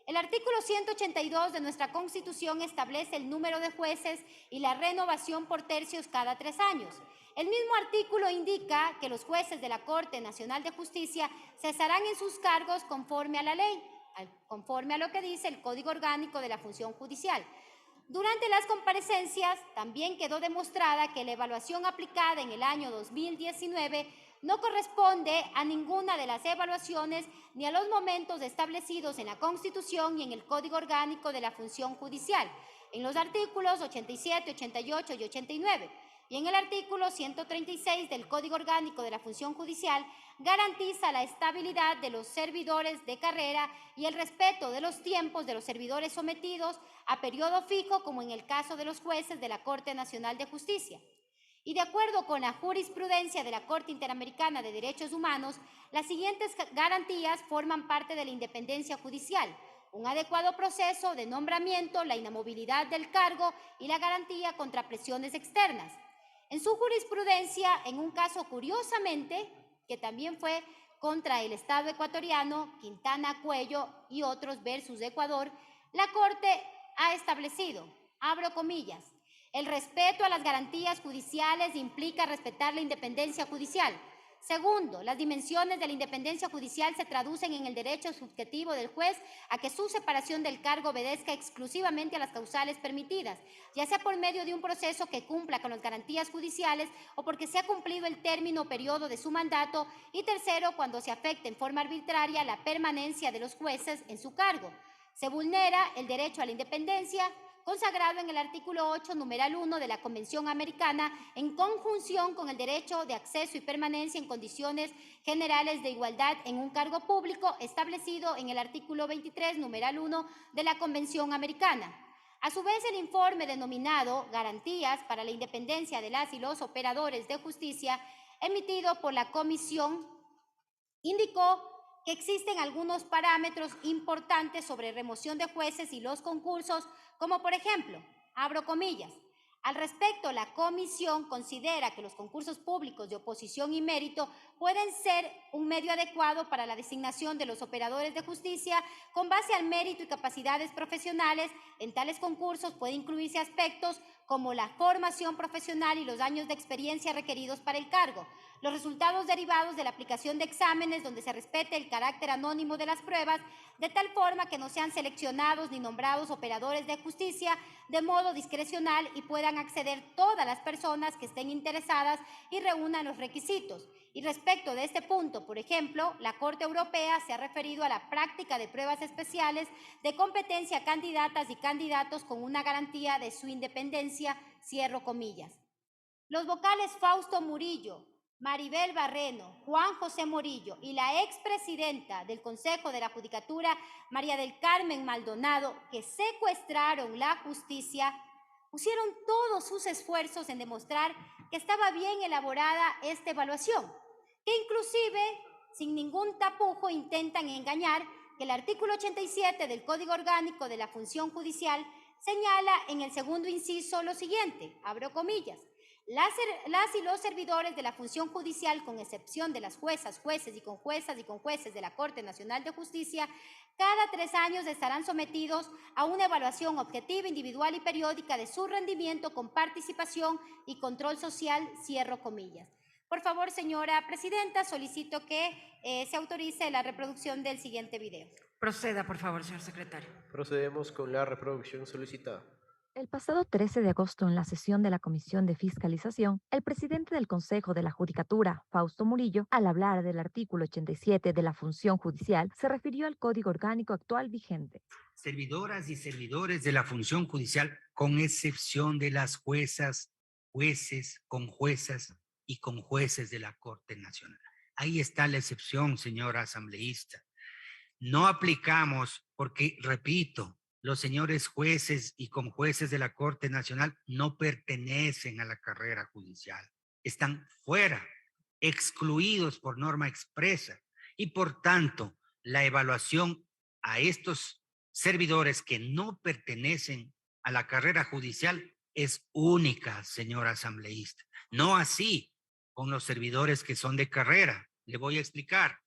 El artículo 182 de nuestra Constitución establece el número de jueces y la renovación por tercios cada 3 años. El mismo artículo indica que los jueces de la Corte Nacional de Justicia cesarán en sus cargos conforme a la ley, conforme a lo que dice el Código Orgánico de la Función Judicial. Durante las comparecencias también quedó demostrada que la evaluación aplicada en el año 2019 no corresponde a ninguna de las evaluaciones ni a los momentos establecidos en la Constitución y en el Código Orgánico de la Función Judicial, en los artículos 87, 88 y 89. Y en el artículo 136 del Código Orgánico de la Función Judicial garantiza la estabilidad de los servidores de carrera y el respeto de los tiempos de los servidores sometidos a periodo fijo, como en el caso de los jueces de la Corte Nacional de Justicia. Y de acuerdo con la jurisprudencia de la Corte Interamericana de Derechos Humanos, las siguientes garantías forman parte de la independencia judicial: un adecuado proceso de nombramiento, la inamovilidad del cargo y la garantía contra presiones externas. En su jurisprudencia, en un caso curiosamente, que también fue contra el Estado ecuatoriano, Quintana Cuello y otros versus Ecuador, la Corte ha establecido, abro comillas, el respeto a las garantías judiciales implica respetar la independencia judicial. Segundo, las dimensiones de la independencia judicial se traducen en el derecho subjetivo del juez a que su separación del cargo obedezca exclusivamente a las causales permitidas, ya sea por medio de un proceso que cumpla con las garantías judiciales o porque se ha cumplido el término o periodo de su mandato. Y tercero, cuando se afecte en forma arbitraria la permanencia de los jueces en su cargo. Se vulnera el derecho a la independencia consagrado en el artículo 8, numeral 1 de la Convención Americana, en conjunción con el derecho de acceso y permanencia en condiciones generales de igualdad en un cargo público, establecido en el artículo 23, numeral 1 de la Convención Americana. A su vez, el informe denominado Garantías para la Independencia de las y los Operadores de Justicia, emitido por la Comisión, indicó que existen algunos parámetros importantes sobre remoción de jueces y los concursos, como por ejemplo, abro comillas, al respecto, la Comisión considera que los concursos públicos de oposición y mérito pueden ser un medio adecuado para la designación de los operadores de justicia con base al mérito y capacidades profesionales. En tales concursos pueden incluirse aspectos como la formación profesional y los años de experiencia requeridos para el cargo. los resultados derivados de la aplicación de exámenes donde se respete el carácter anónimo de las pruebas, de tal forma que no sean seleccionados ni nombrados operadores de justicia de modo discrecional y puedan acceder todas las personas que estén interesadas y reúnan los requisitos. Y respecto de este punto, por ejemplo, la Corte Europea se ha referido a la práctica de pruebas especiales de competencia a candidatas y candidatos con una garantía de su independencia, cierro comillas. Los vocales Fausto Murillo, Maribel Barreno, Juan José Murillo y la expresidenta del Consejo de la Judicatura, María del Carmen Maldonado, que secuestraron la justicia, pusieron todos sus esfuerzos en demostrar que estaba bien elaborada esta evaluación, que inclusive, sin ningún tapujo, intentan engañar que el artículo 87 del Código Orgánico de la Función Judicial señala en el segundo inciso lo siguiente, abro comillas, las y los servidores de la función judicial, con excepción de las juezas, jueces y conjueces de la Corte Nacional de Justicia, cada 3 años estarán sometidos a una evaluación objetiva, individual y periódica de su rendimiento con participación y control social, cierro comillas. Por favor, señora presidenta, solicito que se autorice la reproducción del siguiente video. Proceda, por favor, señor secretario. Procedemos con la reproducción solicitada. El pasado 13 de agosto, en la sesión de la Comisión de Fiscalización, el presidente del Consejo de la Judicatura, Fausto Murillo, al hablar del artículo 87 de la función judicial, se refirió al Código Orgánico actual vigente. Servidoras y servidores de la función judicial, con excepción de las juezas, jueces, conjuezas y conjueces de la Corte Nacional. Ahí está la excepción, señora asambleísta. No aplicamos porque, repito, los señores jueces y conjueces de la Corte Nacional no pertenecen a la carrera judicial. Están fuera, excluidos por norma expresa. Y por tanto, la evaluación a estos servidores que no pertenecen a la carrera judicial es única, señora asambleísta. No así con los servidores que son de carrera. Le voy a explicar.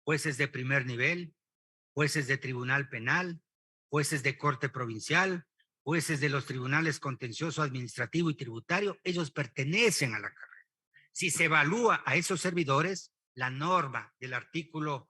Jueces de primer nivel, jueces de tribunal penal, jueces de corte provincial, jueces de los tribunales contencioso, administrativo y tributario, ellos pertenecen a la carrera. Si se evalúa a esos servidores, la norma del artículo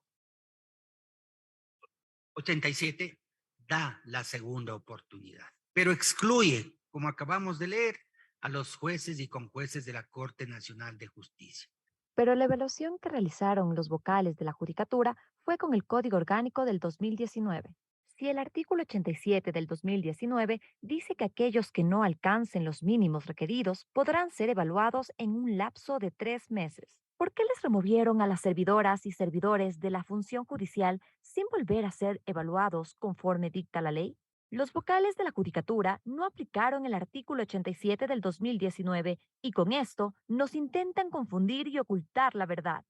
87 da la segunda oportunidad, pero excluye, como acabamos de leer, a los jueces y conjueces de la Corte Nacional de Justicia. Pero la evaluación que realizaron los vocales de la Judicatura fue con el Código Orgánico del 2019. Si el artículo 87 del 2019 dice que aquellos que no alcancen los mínimos requeridos podrán ser evaluados en un lapso de 3 meses, ¿por qué les removieron a las servidoras y servidores de la función judicial sin volver a ser evaluados conforme dicta la ley? Los vocales de la Judicatura no aplicaron el artículo 87 del 2019 y con esto nos intentan confundir y ocultar la verdad.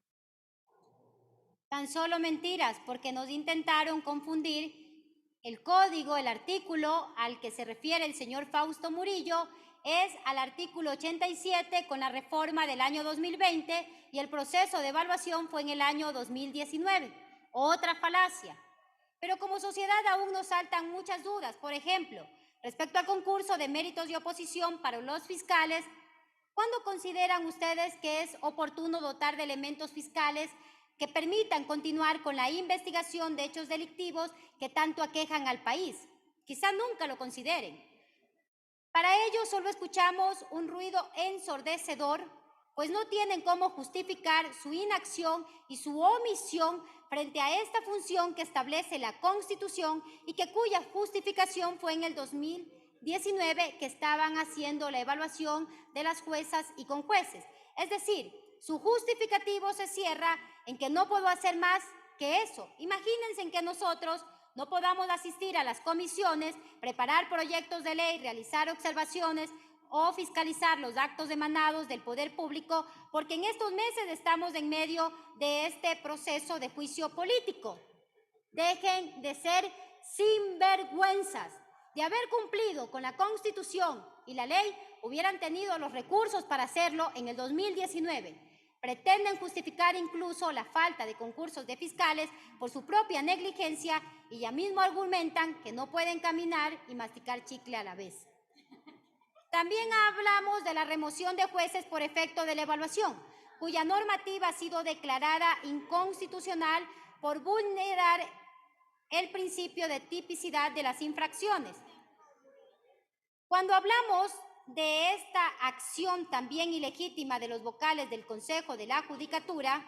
Tan solo mentiras, porque nos intentaron confundir. El código, el artículo al que se refiere el señor Fausto Murillo es al artículo 87 con la reforma del año 2020 y el proceso de evaluación fue en el año 2019. Otra falacia. Pero como sociedad aún nos saltan muchas dudas. Por ejemplo, respecto al concurso de méritos y oposición para los fiscales, ¿cuándo consideran ustedes que es oportuno dotar de elementos fiscales que permitan continuar con la investigación de hechos delictivos que tanto aquejan al país? Quizá nunca lo consideren. Para ello solo escuchamos un ruido ensordecedor, pues no tienen cómo justificar su inacción y su omisión frente a esta función que establece la Constitución y que cuya justificación fue en el 2019 que estaban haciendo la evaluación de las juezas y conjueces. Es decir, su justificativo se cierra en que no puedo hacer más que eso. Imagínense en que nosotros no podamos asistir a las comisiones, preparar proyectos de ley, realizar observaciones o fiscalizar los actos emanados del poder público, porque en estos meses estamos en medio de este proceso de juicio político. Dejen de ser sinvergüenzas. De haber cumplido con la Constitución y la ley, hubieran tenido los recursos para hacerlo en el 2019. Pretenden justificar incluso la falta de concursos de fiscales por su propia negligencia y ya mismo argumentan que no pueden caminar y masticar chicle a la vez. También hablamos de la remoción de jueces por efecto de la evaluación. cuya normativa ha sido declarada inconstitucional por vulnerar el principio de tipicidad de las infracciones. Cuando hablamos de esta acción también ilegítima de los vocales del Consejo de la Judicatura,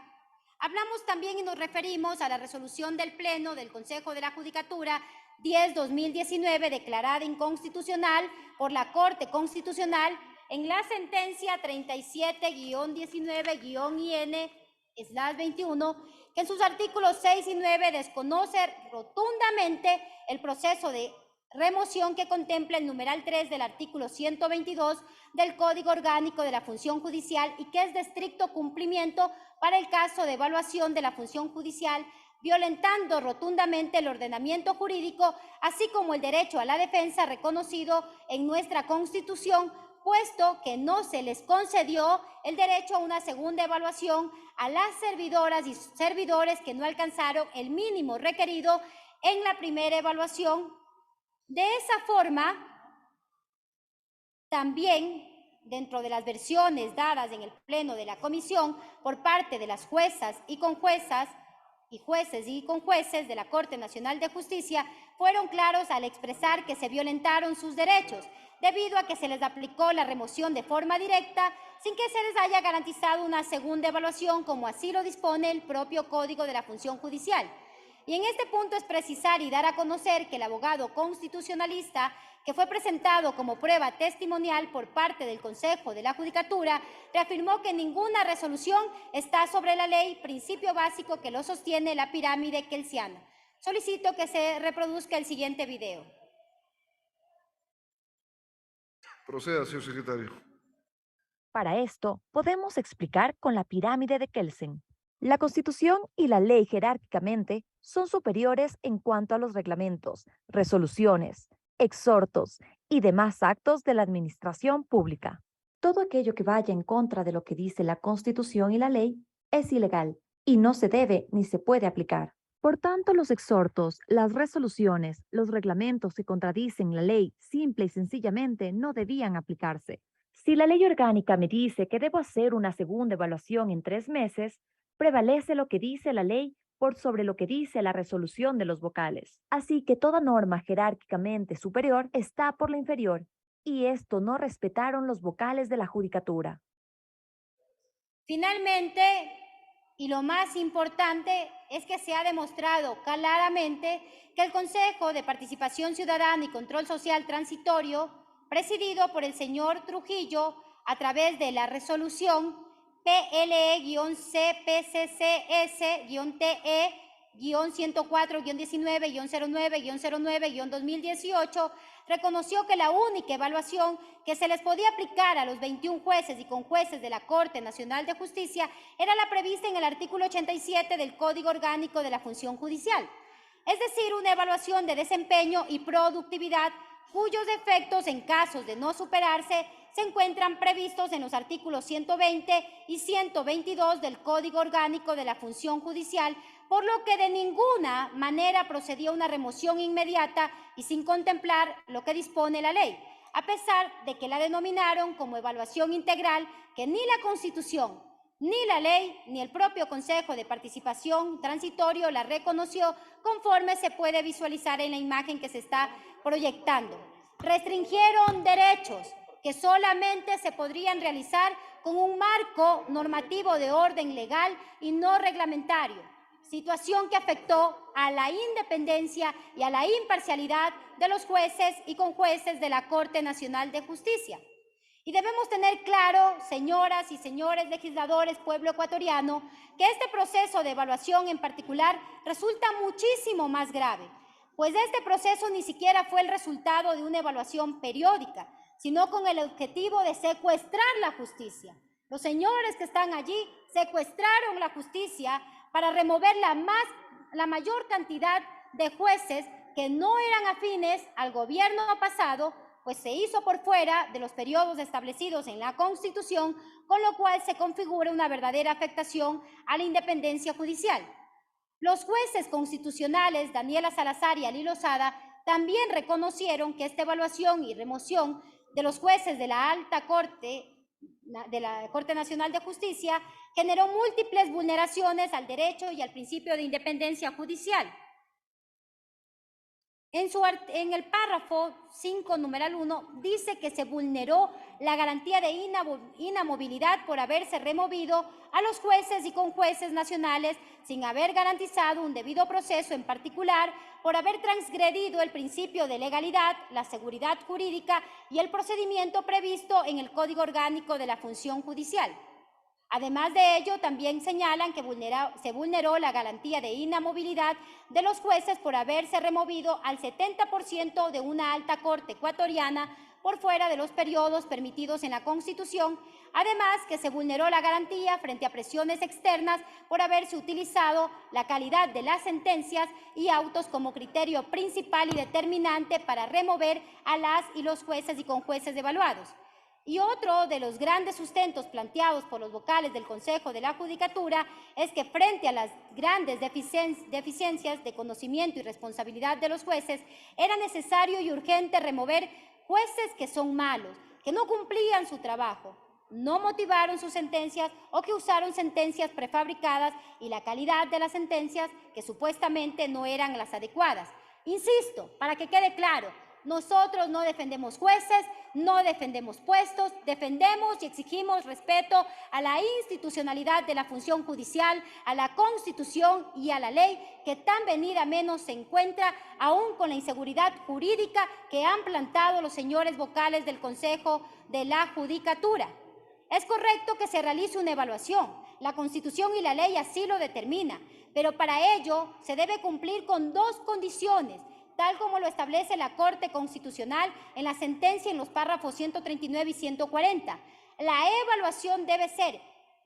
hablamos también y nos referimos a la resolución del Pleno del Consejo de la Judicatura 10/2019, declarada inconstitucional por la Corte Constitucional en la sentencia 37-19-IN/21, que en sus artículos 6 y 9 desconoce rotundamente el proceso de remoción que contempla el numeral 3 del artículo 122 del Código Orgánico de la Función Judicial y que es de estricto cumplimiento para el caso de evaluación de la función judicial, violentando rotundamente el ordenamiento jurídico, así como el derecho a la defensa reconocido en nuestra Constitución, puesto que no se les concedió el derecho a una segunda evaluación a las servidoras y servidores que no alcanzaron el mínimo requerido en la primera evaluación. De esa forma, también dentro de las versiones dadas en el Pleno de la Comisión por parte de las juezas y conjuezas y jueces y conjueces de la Corte Nacional de Justicia, fueron claros al expresar que se violentaron sus derechos, debido a que se les aplicó la remoción de forma directa, sin que se les haya garantizado una segunda evaluación, como así lo dispone el propio Código de la Función Judicial. Y en este punto es precisar y dar a conocer que el abogado constitucionalista, que fue presentado como prueba testimonial por parte del Consejo de la Judicatura, reafirmó que ninguna resolución está sobre la ley, principio básico que lo sostiene la pirámide kelsiana. Solicito que se reproduzca el siguiente video. Proceda, señor secretario. Para esto, podemos explicar con la pirámide de Kelsen. La Constitución y la ley jerárquicamente son superiores en cuanto a los reglamentos, resoluciones, exhortos y demás actos de la administración pública. Todo aquello que vaya en contra de lo que dice la Constitución y la ley es ilegal y no se debe ni se puede aplicar. Por tanto, los exhortos, las resoluciones, los reglamentos que contradicen la ley simple y sencillamente no debían aplicarse. Si la ley orgánica me dice que debo hacer una segunda evaluación en 3 meses, prevalece lo que dice la ley por sobre lo que dice la resolución de los vocales. Así que toda norma jerárquicamente superior está por la inferior, y esto no respetaron los vocales de la Judicatura. Finalmente, y lo más importante, es que se ha demostrado claramente que el Consejo de Participación Ciudadana y Control Social Transitorio, presidido por el señor Trujillo, a través de la resolución PLE-CPCC-TE-104-19-09-2018, reconoció que la única evaluación que se les podía aplicar a los 21 jueces y conjueces de la Corte Nacional de Justicia era la prevista en el artículo 87 del Código Orgánico de la Función Judicial, es decir, una evaluación de desempeño y productividad cuyos efectos, en casos de no superarse, se encuentran previstos en los artículos 120 y 122 del Código Orgánico de la Función Judicial, por lo que de ninguna manera procedía una remoción inmediata y sin contemplar lo que dispone la ley, a pesar de que la denominaron como evaluación integral, que ni la Constitución, ni la ley, ni el propio Consejo de Participación Transitorio la reconoció, conforme se puede visualizar en la imagen que se está proyectando. Restringieron derechos que solamente se podrían realizar con un marco normativo de orden legal y no reglamentario, situación que afectó a la independencia y a la imparcialidad de los jueces y conjueces de la Corte Nacional de Justicia. Y debemos tener claro, señoras y señores legisladores, pueblo ecuatoriano, que este proceso de evaluación en particular resulta muchísimo más grave, pues este proceso ni siquiera fue el resultado de una evaluación periódica, sino con el objetivo de secuestrar la justicia. Los señores que están allí secuestraron la justicia para remover la mayor cantidad de jueces que no eran afines al gobierno pasado, pues se hizo por fuera de los periodos establecidos en la Constitución, con lo cual se configura una verdadera afectación a la independencia judicial. Los jueces constitucionales Daniela Salazar y Ali Lozada también reconocieron que esta evaluación y remoción de los jueces de la Alta Corte de la Corte Nacional de Justicia generó múltiples vulneraciones al derecho y al principio de independencia judicial. En el párrafo 5, numeral 1, dice que se vulneró la garantía de inamovilidad por haberse removido a los jueces y conjueces nacionales sin haber garantizado un debido proceso, en particular por haber transgredido el principio de legalidad, la seguridad jurídica y el procedimiento previsto en el Código Orgánico de la Función Judicial. Además de ello, también señalan que se vulneró la garantía de inamovilidad de los jueces por haberse removido al 70% de una alta corte ecuatoriana por fuera de los periodos permitidos en la Constitución, además que se vulneró la garantía frente a presiones externas por haberse utilizado la calidad de las sentencias y autos como criterio principal y determinante para remover a las y los jueces y conjueces evaluados. Y otro de los grandes sustentos planteados por los vocales del Consejo de la Judicatura es que frente a las grandes deficiencias de conocimiento y responsabilidad de los jueces, era necesario y urgente remover jueces que son malos, que no cumplían su trabajo, no motivaron sus sentencias o que usaron sentencias prefabricadas y la calidad de las sentencias que supuestamente no eran las adecuadas. Insisto, para que quede claro, nosotros no defendemos jueces, no defendemos puestos, defendemos y exigimos respeto a la institucionalidad de la función judicial, a la Constitución y a la ley, que tan venida menos se encuentra aún con la inseguridad jurídica que han plantado los señores vocales del Consejo de la Judicatura. Es correcto que se realice una evaluación, la Constitución y la ley así lo determina, pero para ello se debe cumplir con dos condiciones, tal como lo establece la Corte Constitucional en la sentencia en los párrafos 139 y 140. La evaluación debe ser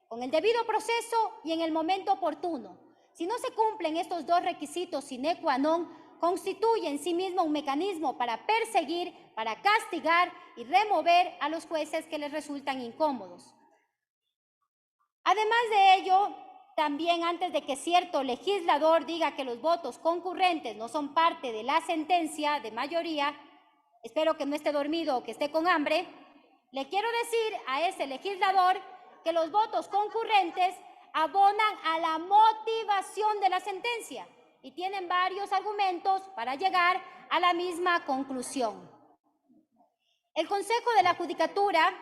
con el debido proceso y en el momento oportuno. Si no se cumplen estos dos requisitos sine qua non, constituye en sí mismo un mecanismo para perseguir, para castigar y remover a los jueces que les resultan incómodos. Además de ello, también antes de que cierto legislador diga que los votos concurrentes no son parte de la sentencia de mayoría, espero que no esté dormido o que esté con hambre, le quiero decir a ese legislador que los votos concurrentes abonan a la motivación de la sentencia y tienen varios argumentos para llegar a la misma conclusión. El Consejo de la Judicatura,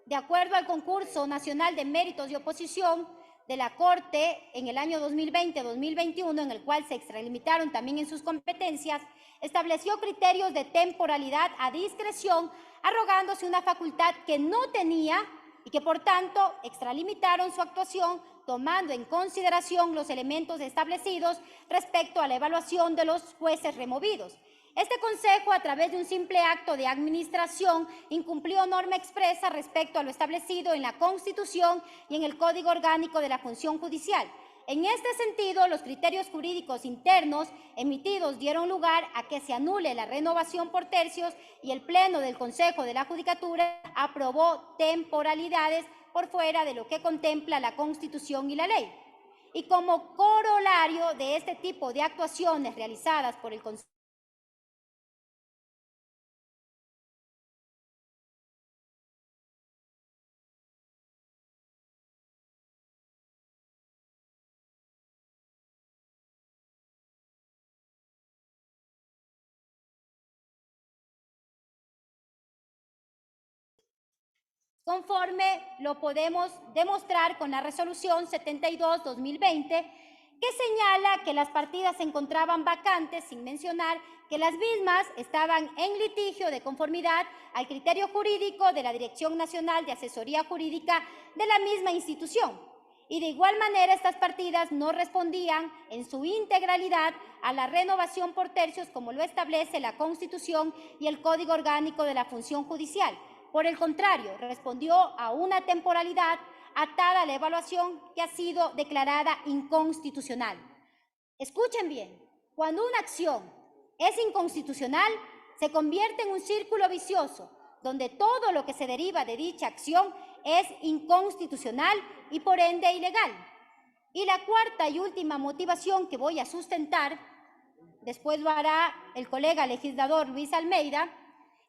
de acuerdo al concurso nacional de méritos y oposición de la Corte en el año 2020-2021, en el cual se extralimitaron también en sus competencias, estableció criterios de temporalidad a discreción, arrogándose una facultad que no tenía y que, por tanto, extralimitaron su actuación, tomando en consideración los elementos establecidos respecto a la evaluación de los jueces removidos. Este Consejo, a través de un simple acto de administración, incumplió norma expresa respecto a lo establecido en la Constitución y en el Código Orgánico de la Función Judicial. En este sentido, los criterios jurídicos internos emitidos dieron lugar a que se anule la renovación por tercios y el Pleno del Consejo de la Judicatura aprobó temporalidades por fuera de lo que contempla la Constitución y la ley. Y como corolario de este tipo de actuaciones realizadas por el Consejo, conforme lo podemos demostrar con la resolución 72-2020, que señala que las partidas se encontraban vacantes, sin mencionar que las mismas estaban en litigio de conformidad al criterio jurídico de la Dirección Nacional de Asesoría Jurídica de la misma institución. Y de igual manera, estas partidas no respondían en su integralidad a la renovación por tercios, como lo establece la Constitución y el Código Orgánico de la Función Judicial. Por el contrario, respondió a una temporalidad atada a la evaluación que ha sido declarada inconstitucional. Escuchen bien, cuando una acción es inconstitucional, se convierte en un círculo vicioso, donde todo lo que se deriva de dicha acción es inconstitucional y por ende ilegal. Y la cuarta y última motivación que voy a sustentar, después lo hará el colega legislador Luis Almeida,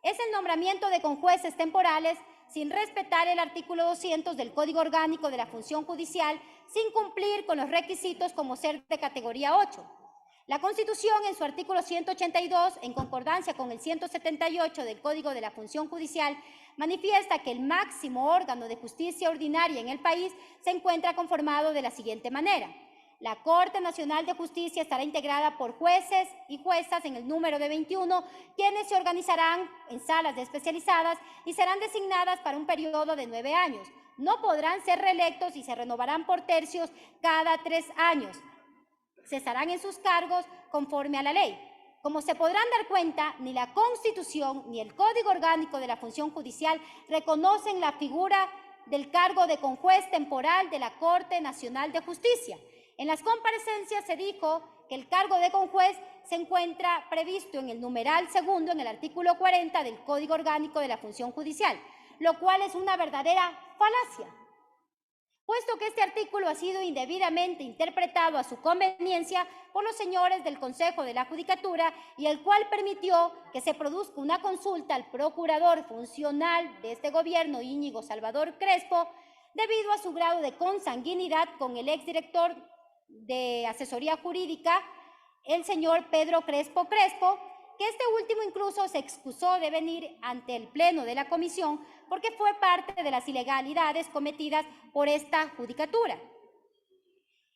es el nombramiento de conjueces temporales sin respetar el artículo 200 del Código Orgánico de la Función Judicial, sin cumplir con los requisitos como ser de categoría 8. La Constitución, en su artículo 182, en concordancia con el 178 del Código de la Función Judicial, manifiesta que el máximo órgano de justicia ordinaria en el país se encuentra conformado de la siguiente manera. La Corte Nacional de Justicia estará integrada por jueces y juezas en el número de 21, quienes se organizarán en salas especializadas y serán designadas para un periodo de 9 años. No podrán ser reelectos y se renovarán por tercios cada 3 años. Cesarán en sus cargos conforme a la ley. Como se podrán dar cuenta, ni la Constitución ni el Código Orgánico de la Función Judicial reconocen la figura del cargo de conjuez temporal de la Corte Nacional de Justicia. En las comparecencias se dijo que el cargo de conjuez se encuentra previsto en el numeral segundo, en el artículo 40 del Código Orgánico de la Función Judicial, lo cual es una verdadera falacia, puesto que este artículo ha sido indebidamente interpretado a su conveniencia por los señores del Consejo de la Judicatura y el cual permitió que se produzca una consulta al procurador funcional de este gobierno, Íñigo Salvador Crespo, debido a su grado de consanguinidad con el exdirector de asesoría jurídica, el señor Pedro Crespo, que este último incluso se excusó de venir ante el pleno de la comisión porque fue parte de las ilegalidades cometidas por esta judicatura.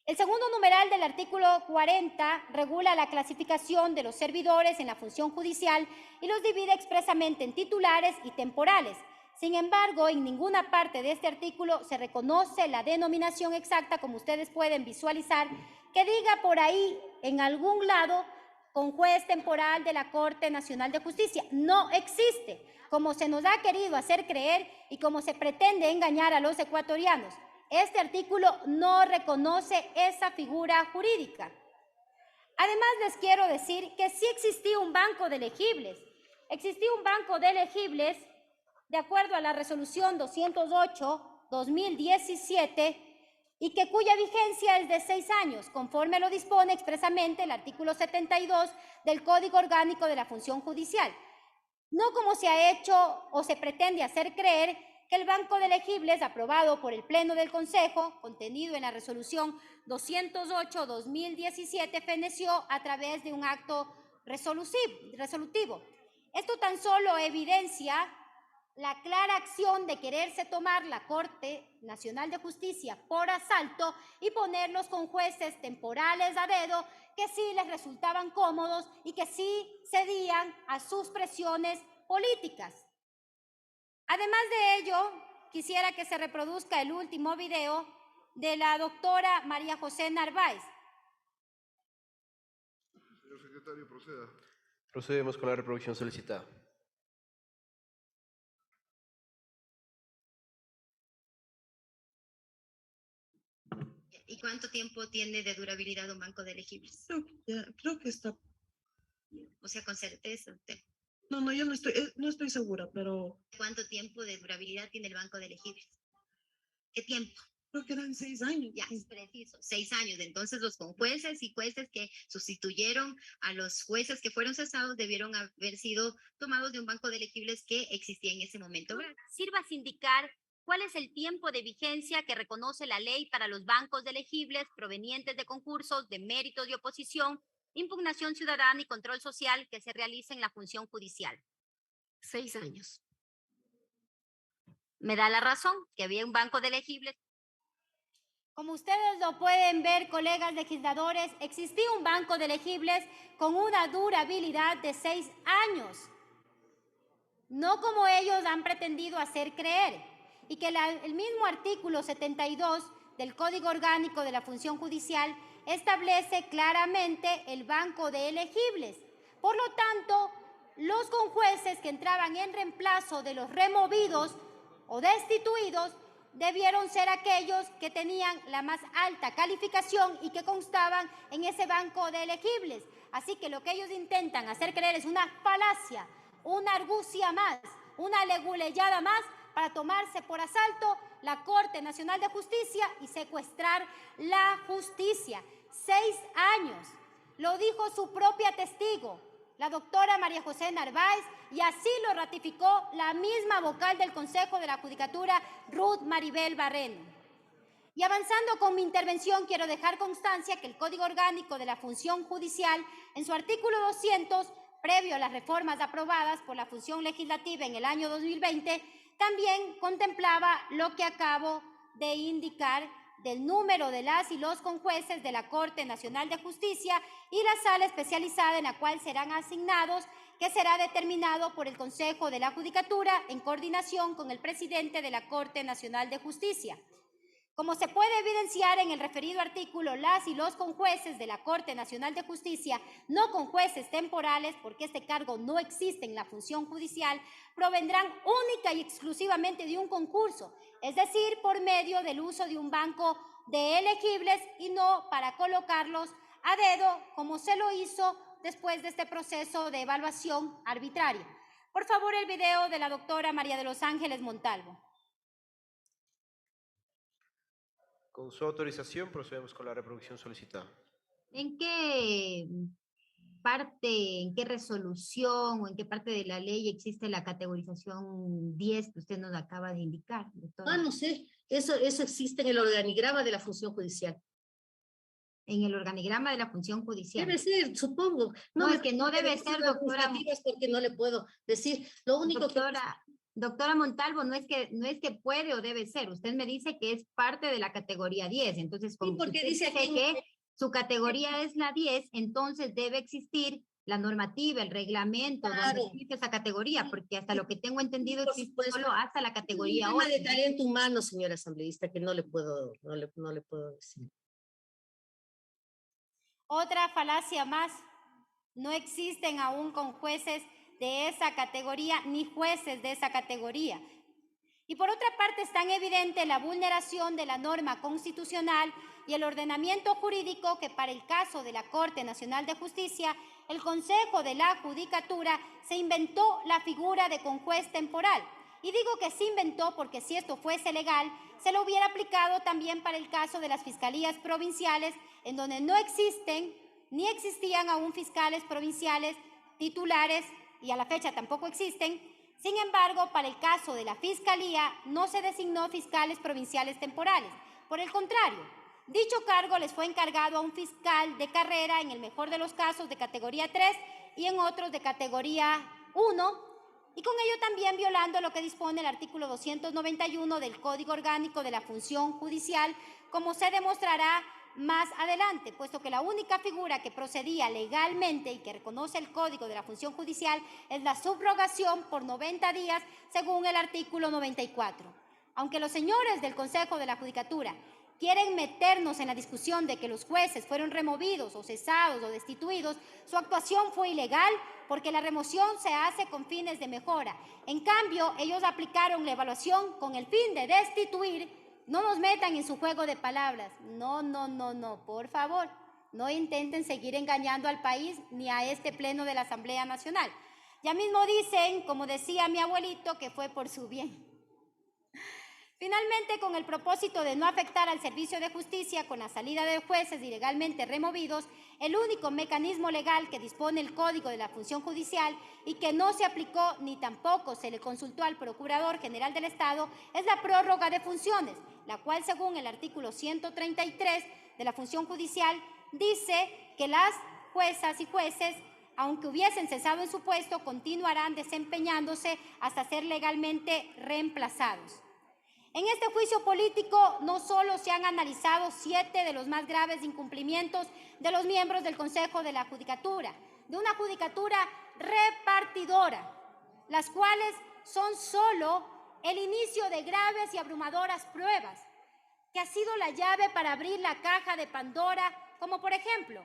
El segundo numeral del artículo 40 regula la clasificación de los servidores en la función judicial y los divide expresamente en titulares y temporales. Sin embargo, en ninguna parte de este artículo se reconoce la denominación exacta, como ustedes pueden visualizar, que diga por ahí, en algún lado, conjuez temporal de la Corte Nacional de Justicia. No existe, como se nos ha querido hacer creer y como se pretende engañar a los ecuatorianos. Este artículo no reconoce esa figura jurídica. Además, les quiero decir que sí existía un banco de elegibles. Existía un banco de elegibles de acuerdo a la resolución 208/2017 y que cuya vigencia es de 6 años, conforme lo dispone expresamente el artículo 72 del Código Orgánico de la Función Judicial. No como se ha hecho o se pretende hacer creer que el banco de elegibles aprobado por el Pleno del Consejo, contenido en la resolución 208/2017, feneció a través de un acto resolutivo. Esto tan solo evidencia la clara acción de quererse tomar la Corte Nacional de Justicia por asalto y ponerlos con jueces temporales a dedo que sí les resultaban cómodos y que sí cedían a sus presiones políticas. Además de ello, quisiera que se reproduzca el último video de la doctora María José Narváez. Señor secretario, proceda. Procedemos con la reproducción solicitada. ¿Y cuánto tiempo tiene de durabilidad un banco de elegibles? Creo que está. O sea, con certeza usted. No, yo no estoy segura, pero ¿Cuánto tiempo de durabilidad tiene el banco de elegibles? ¿Qué tiempo? creo que eran 6 años. Ya, es preciso, 6 años. Entonces, los conjueces y jueces que sustituyeron a los jueces que fueron cesados debieron haber sido tomados de un banco de elegibles que existía en ese momento. Sirva a indicar cuál es el tiempo de vigencia que reconoce la ley para los bancos de elegibles provenientes de concursos de méritos de oposición, impugnación ciudadana y control social que se realiza en la función judicial. 6 años. Me da la razón que había un banco de elegibles. Como ustedes lo pueden ver, colegas legisladores, existía un banco de elegibles con una durabilidad de 6 años. No como ellos han pretendido hacer creer. Y que el mismo artículo 72 del Código Orgánico de la Función Judicial establece claramente el banco de elegibles. Por lo tanto, los conjueces que entraban en reemplazo de los removidos o destituidos debieron ser aquellos que tenían la más alta calificación y que constaban en ese banco de elegibles. Así que lo que ellos intentan hacer creer es una falacia, una argucia más, una leguleyada más para tomarse por asalto la Corte Nacional de Justicia y secuestrar la justicia. 6 años. Lo dijo su propia testigo. la doctora María José Narváez, y así lo ratificó la misma vocal del Consejo de la Judicatura, Ruth Maribel Barreno. Y avanzando con mi intervención, quiero dejar constancia que el Código Orgánico de la Función Judicial, en su artículo 200, previo a las reformas aprobadas por la función legislativa en el año 2020, también contemplaba lo que acabo de indicar del número de las y los conjueces de la Corte Nacional de Justicia y la sala especializada en la cual serán asignados, que será determinado por el Consejo de la Judicatura en coordinación con el presidente de la Corte Nacional de Justicia. Como se puede evidenciar en el referido artículo, las y los conjueces de la Corte Nacional de Justicia, no conjueces temporales, porque este cargo no existe en la función judicial, provendrán única y exclusivamente de un concurso, es decir, por medio del uso de un banco de elegibles y no para colocarlos a dedo, como se lo hizo después de este proceso de evaluación arbitraria. Por favor, el video de la doctora María de los Ángeles Montalvo. Con su autorización, procedemos con la reproducción solicitada. ¿En qué parte, en qué resolución o en qué parte de la ley existe la categorización 10 que usted nos acaba de indicar, doctora? No sé, eso existe en el organigrama de la función judicial. En el organigrama de la función judicial. Debe ser, supongo. No, es que no debe ser, doctora. Porque no le puedo decir. Lo único Doctora Montalvo, no es que puede o debe ser. Usted me dice que es parte de la categoría 10. Entonces, como porque usted dice aquí que su categoría es la 10, entonces debe existir la normativa, el reglamento, donde existe esa categoría, porque hasta lo que tengo entendido existe solo hasta la categoría 8. Un tema de talento humano, señora asambleísta, que no le puedo decir. Otra falacia más, no existen aún conjueces de esa categoría ni jueces de esa categoría. Y por otra parte es tan evidente la vulneración de la norma constitucional y el ordenamiento jurídico que para el caso de la Corte Nacional de Justicia, el Consejo de la Judicatura se inventó la figura de conjuez temporal. Y digo que se inventó porque si esto fuese legal, se lo hubiera aplicado también para el caso de las fiscalías provinciales, en donde no existen ni existían aún fiscales provinciales titulares y a la fecha tampoco existen. Sin embargo, para el caso de la Fiscalía no se designó fiscales provinciales temporales. Por el contrario, dicho cargo les fue encargado a un fiscal de carrera, en el mejor de los casos de categoría 3 y en otros de categoría 1, y con ello también violando lo que dispone el artículo 291 del Código Orgánico de la Función Judicial, como se demostrará más adelante, puesto que la única figura que procedía legalmente y que reconoce el Código de la Función Judicial es la subrogación por 90 días, según el artículo 94. Aunque los señores del Consejo de la Judicatura quieren meternos en la discusión de que los jueces fueron removidos o cesados o destituidos, su actuación fue ilegal porque la remoción se hace con fines de mejora. En cambio, ellos aplicaron la evaluación con el fin de destituir. No nos metan en su juego de palabras. No, por favor. No intenten seguir engañando al país ni a este pleno de la Asamblea Nacional. Ya mismo dicen, como decía mi abuelito, que fue por su bien. Finalmente, con el propósito de no afectar al servicio de justicia con la salida de jueces ilegalmente removidos, el único mecanismo legal que dispone el Código de la Función Judicial y que no se aplicó ni tampoco se le consultó al Procurador General del Estado es la prórroga de funciones, la cual, según el artículo 133 de la Función Judicial, dice que las juezas y jueces, aunque hubiesen cesado en su puesto, continuarán desempeñándose hasta ser legalmente reemplazados. En este juicio político no solo se han analizado 7 de los más graves incumplimientos de los miembros del Consejo de la Judicatura, de una judicatura repartidora, las cuales son solo el inicio de graves y abrumadoras pruebas, que ha sido la llave para abrir la caja de Pandora, como por ejemplo,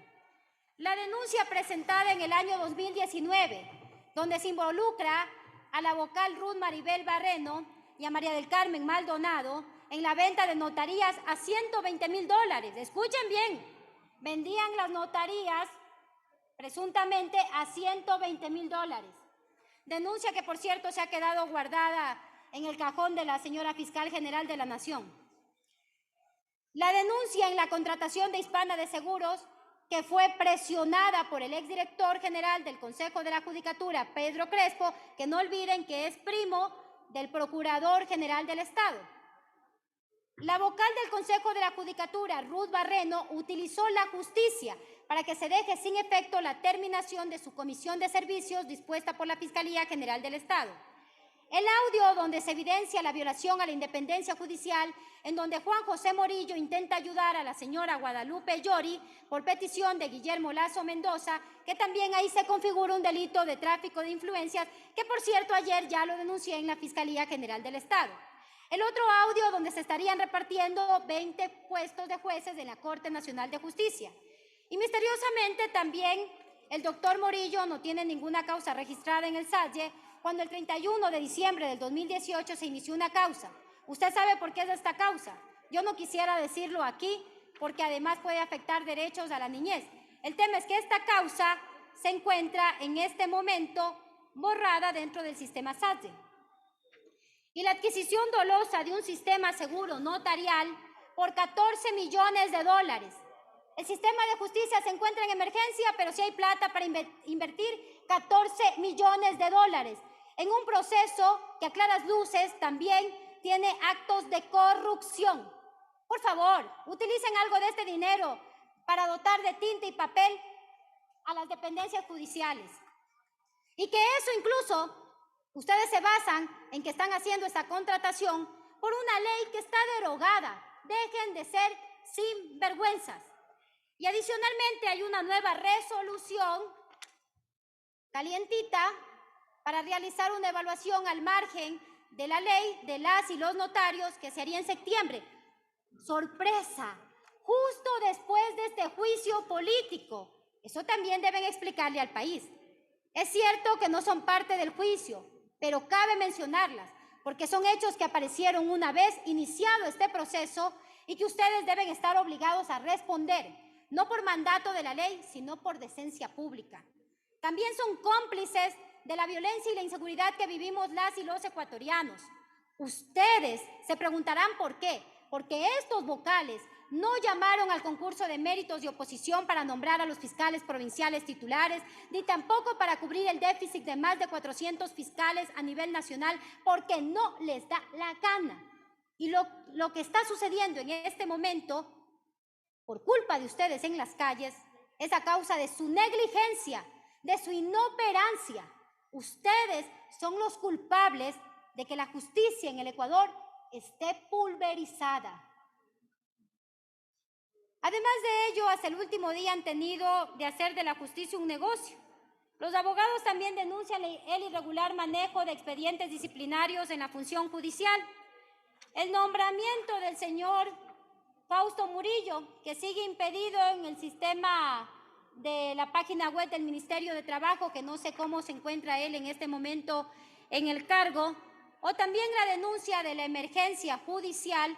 la denuncia presentada en el año 2019, donde se involucra a la vocal Ruth Maribel Barreno y a María del Carmen Maldonado en la venta de notarías a $120,000. Escuchen bien, vendían las notarías presuntamente a $120,000. Denuncia que, por cierto, se ha quedado guardada en el cajón de la señora Fiscal General de la Nación. La denuncia en la contratación de Hispana de Seguros que fue presionada por el exdirector general del Consejo de la Judicatura, Pedro Crespo, que no olviden que es primo del Procurador General del Estado. La vocal del Consejo de la Judicatura, Ruth Barreno, utilizó la justicia para que se deje sin efecto la terminación de su comisión de servicios dispuesta por la Fiscalía General del Estado. El audio donde se evidencia la violación a la independencia judicial, en donde Juan José Morillo intenta ayudar a la señora Guadalupe Llori por petición de Guillermo Lazo Mendoza, que también ahí se configura un delito de tráfico de influencias, que por cierto ayer ya lo denuncié en la Fiscalía General del Estado. El otro audio donde se estarían repartiendo 20 puestos de jueces en la Corte Nacional de Justicia. Y misteriosamente también el doctor Morillo no tiene ninguna causa registrada en el SADCE, cuando el 31 de diciembre del 2018 se inició una causa. ¿Usted sabe por qué es esta causa? Yo no quisiera decirlo aquí, porque además puede afectar derechos a la niñez. El tema es que esta causa se encuentra en este momento borrada dentro del sistema SADCE. Y la adquisición dolosa de un sistema seguro notarial por 14 millones de dólares. El sistema de justicia se encuentra en emergencia, pero sí hay plata para invertir 14 millones de dólares en un proceso que a claras luces también tiene actos de corrupción. Por favor, utilicen algo de este dinero para dotar de tinta y papel a las dependencias judiciales. Y que eso incluso, ustedes se basan en que están haciendo esta contratación por una ley que está derogada. Dejen de ser sinvergüenzas. Y adicionalmente hay una nueva resolución calientita para realizar una evaluación al margen de la ley de las y los notarios que se haría en septiembre. ¡Sorpresa! Justo después de este juicio político. Eso también deben explicarle al país. Es cierto que no son parte del juicio, pero cabe mencionarlas, porque son hechos que aparecieron una vez iniciado este proceso y que ustedes deben estar obligados a responder, no por mandato de la ley, sino por decencia pública. También son cómplices de la violencia y la inseguridad que vivimos las y los ecuatorianos. Ustedes se preguntarán por qué. Porque estos vocales no llamaron al concurso de méritos de oposición para nombrar a los fiscales provinciales titulares, ni tampoco para cubrir el déficit de más de 400 fiscales a nivel nacional, porque no les da la gana. Y lo que está sucediendo en este momento, por culpa de ustedes en las calles, es a causa de su negligencia, de su inoperancia. Ustedes son los culpables de que la justicia en el Ecuador esté pulverizada. Además de ello, hasta el último día han tenido de hacer de la justicia un negocio. Los abogados también denuncian el irregular manejo de expedientes disciplinarios en la función judicial. El nombramiento del señor Fausto Murillo, que sigue impedido en el sistema de la página web del Ministerio de Trabajo, que no sé cómo se encuentra él en este momento en el cargo, o también la denuncia de la emergencia judicial,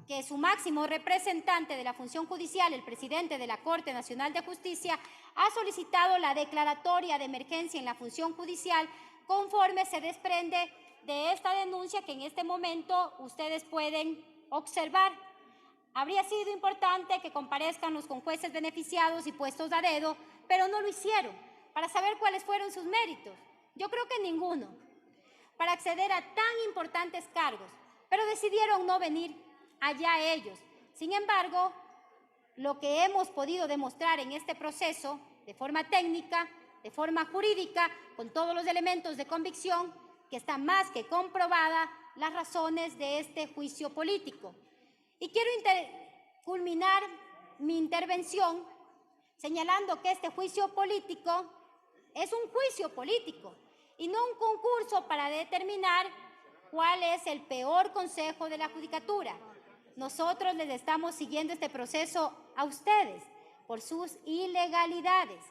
que su máximo representante de la función judicial, el presidente de la Corte Nacional de Justicia, ha solicitado la declaratoria de emergencia en la función judicial conforme se desprende de esta denuncia que en este momento ustedes pueden observar. Habría sido importante que comparezcan los conjueces beneficiados y puestos a dedo, pero no lo hicieron, para saber cuáles fueron sus méritos. Yo creo que ninguno, para acceder a tan importantes cargos, pero decidieron no venir allá ellos. Sin embargo, lo que hemos podido demostrar en este proceso, de forma técnica, de forma jurídica, con todos los elementos de convicción, que está más que comprobada las razones de este juicio político. Y quiero culminar mi intervención señalando que este juicio político es un juicio político y no un concurso para determinar cuál es el peor consejo de la judicatura. Nosotros les estamos siguiendo este proceso a ustedes por sus ilegalidades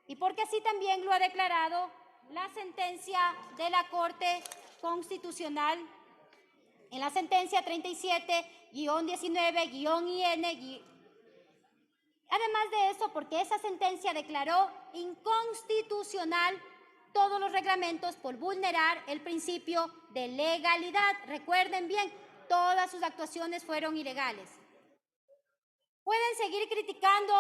y porque así también lo ha declarado la sentencia de la Corte Constitucional en la sentencia 37-19-IN. Además de eso, porque esa sentencia declaró inconstitucional todos los reglamentos por vulnerar el principio de legalidad. Recuerden bien, todas sus actuaciones fueron ilegales. Pueden seguir criticando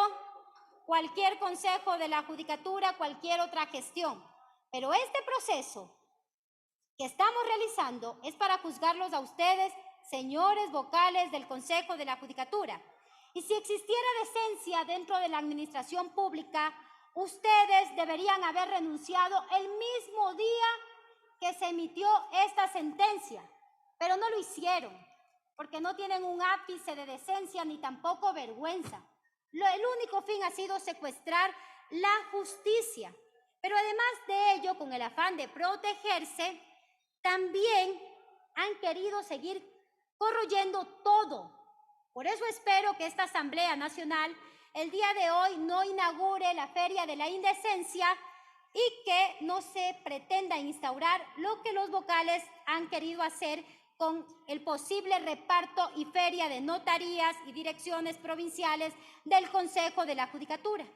cualquier consejo de la Judicatura, cualquier otra gestión. Pero este proceso que estamos realizando es para juzgarlos a ustedes, señores vocales del Consejo de la Judicatura. Y si existiera decencia dentro de la administración pública, ustedes deberían haber renunciado el mismo día que se emitió esta sentencia, pero no lo hicieron, porque no tienen un ápice de decencia ni tampoco vergüenza. El único fin ha sido secuestrar la justicia, pero además de ello, con el afán de protegerse, también han querido seguir corroyendo todo. Por eso espero que esta Asamblea Nacional el día de hoy no inaugure la Feria de la Indecencia y que no se pretenda instaurar lo que los vocales han querido hacer con el posible reparto y feria de notarías y direcciones provinciales del Consejo de la Judicatura.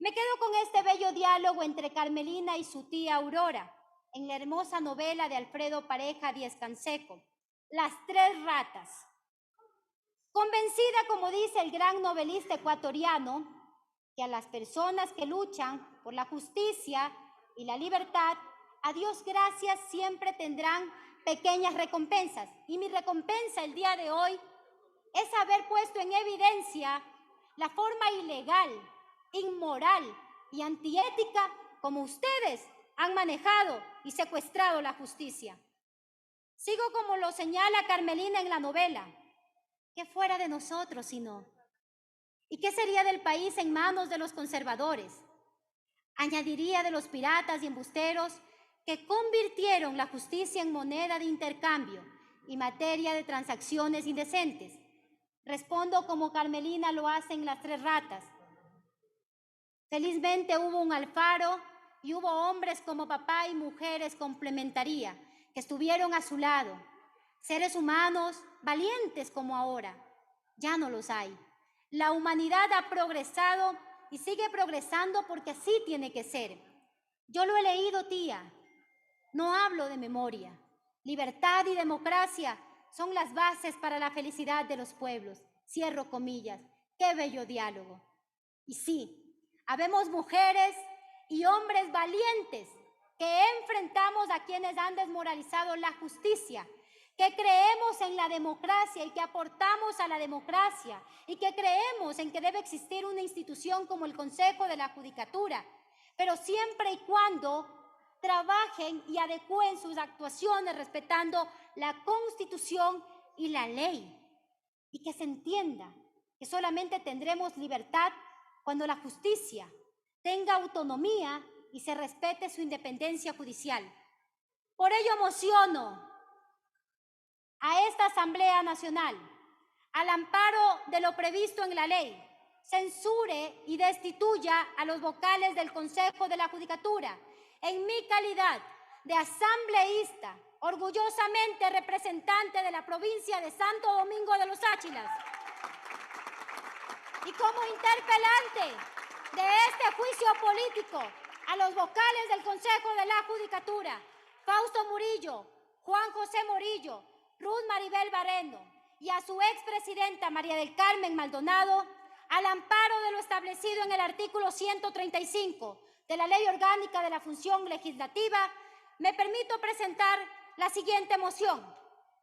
Me quedo con este bello diálogo entre Carmelina y su tía Aurora en la hermosa novela de Alfredo Pareja Díez Canseco, Las Tres Ratas. Convencida, como dice el gran novelista ecuatoriano, que a las personas que luchan por la justicia y la libertad, a Dios gracias, siempre tendrán pequeñas recompensas. Y mi recompensa el día de hoy es haber puesto en evidencia la forma ilegal, inmoral y antiética como ustedes han manejado y secuestrado la justicia. Sigo como lo señala Carmelina en la novela. ¿Qué fuera de nosotros si no? ¿Y qué sería del país en manos de los conservadores? Añadiría de los piratas y embusteros que convirtieron la justicia en moneda de intercambio y materia de transacciones indecentes. Respondo como Carmelina lo hace en Las Tres Ratas. Felizmente hubo un Alfaro y hubo hombres como papá y mujeres complementaría que estuvieron a su lado. Seres humanos valientes como ahora. Ya no los hay. La humanidad ha progresado y sigue progresando porque así tiene que ser. Yo lo he leído, tía. No hablo de memoria. Libertad y democracia son las bases para la felicidad de los pueblos. Cierro comillas. Qué bello diálogo. Y sí, habemos mujeres y hombres valientes que enfrentamos a quienes han desmoralizado la justicia, que creemos en la democracia y que aportamos a la democracia y que creemos en que debe existir una institución como el Consejo de la Judicatura, pero siempre y cuando trabajen y adecúen sus actuaciones respetando la Constitución y la ley, y que se entienda que solamente tendremos libertad cuando la justicia tenga autonomía y se respete su independencia judicial. Por ello emociono a esta Asamblea Nacional, al amparo de lo previsto en la ley, censure y destituya a los vocales del Consejo de la Judicatura en mi calidad de asambleísta, orgullosamente representante de la provincia de Santo Domingo de los Áchilas, y como interpelante de este juicio político a los vocales del Consejo de la Judicatura, Fausto Murillo, Juan José Morillo, Ruth Maribel Barreno, y a su expresidenta María del Carmen Maldonado, al amparo de lo establecido en el artículo 135 de la Ley Orgánica de la Función Legislativa, me permito presentar la siguiente moción: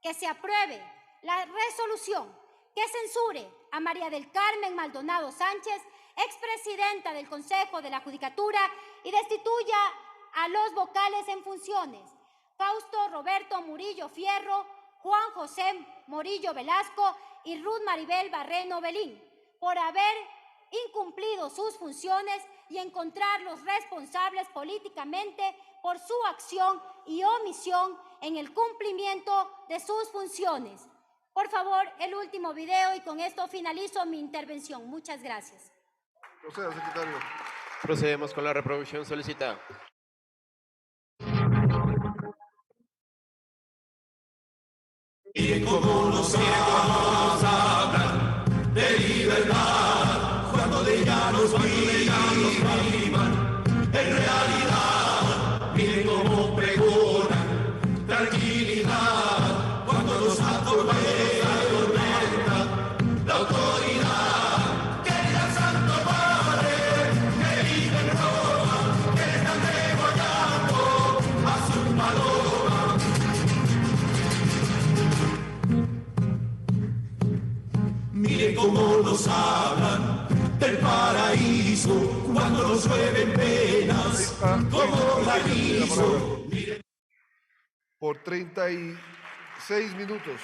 que se apruebe la resolución que censure a María del Carmen Maldonado Sánchez, expresidenta del Consejo de la Judicatura, y destituya a los vocales en funciones: Fausto Roberto Murillo Fierro, Juan José Morillo Velasco y Ruth Maribel Barreno Belín, por haber incumplido sus funciones, y encontrarlos responsables políticamente por su acción y omisión en el cumplimiento de sus funciones. Por favor, el último video, y con esto finalizo mi intervención. Muchas gracias. Proceda, secretario. Procedemos con la reproducción solicitada. Y cómo nos hablan de libertad cuando de ella nos privan. En realidad, miren cómo pregonan tranquilidad cuando nos atormenta la autoridad. Querida Santo Padre, del paraíso, cuando nos llueven penas, como granizo. Por 36 minutos.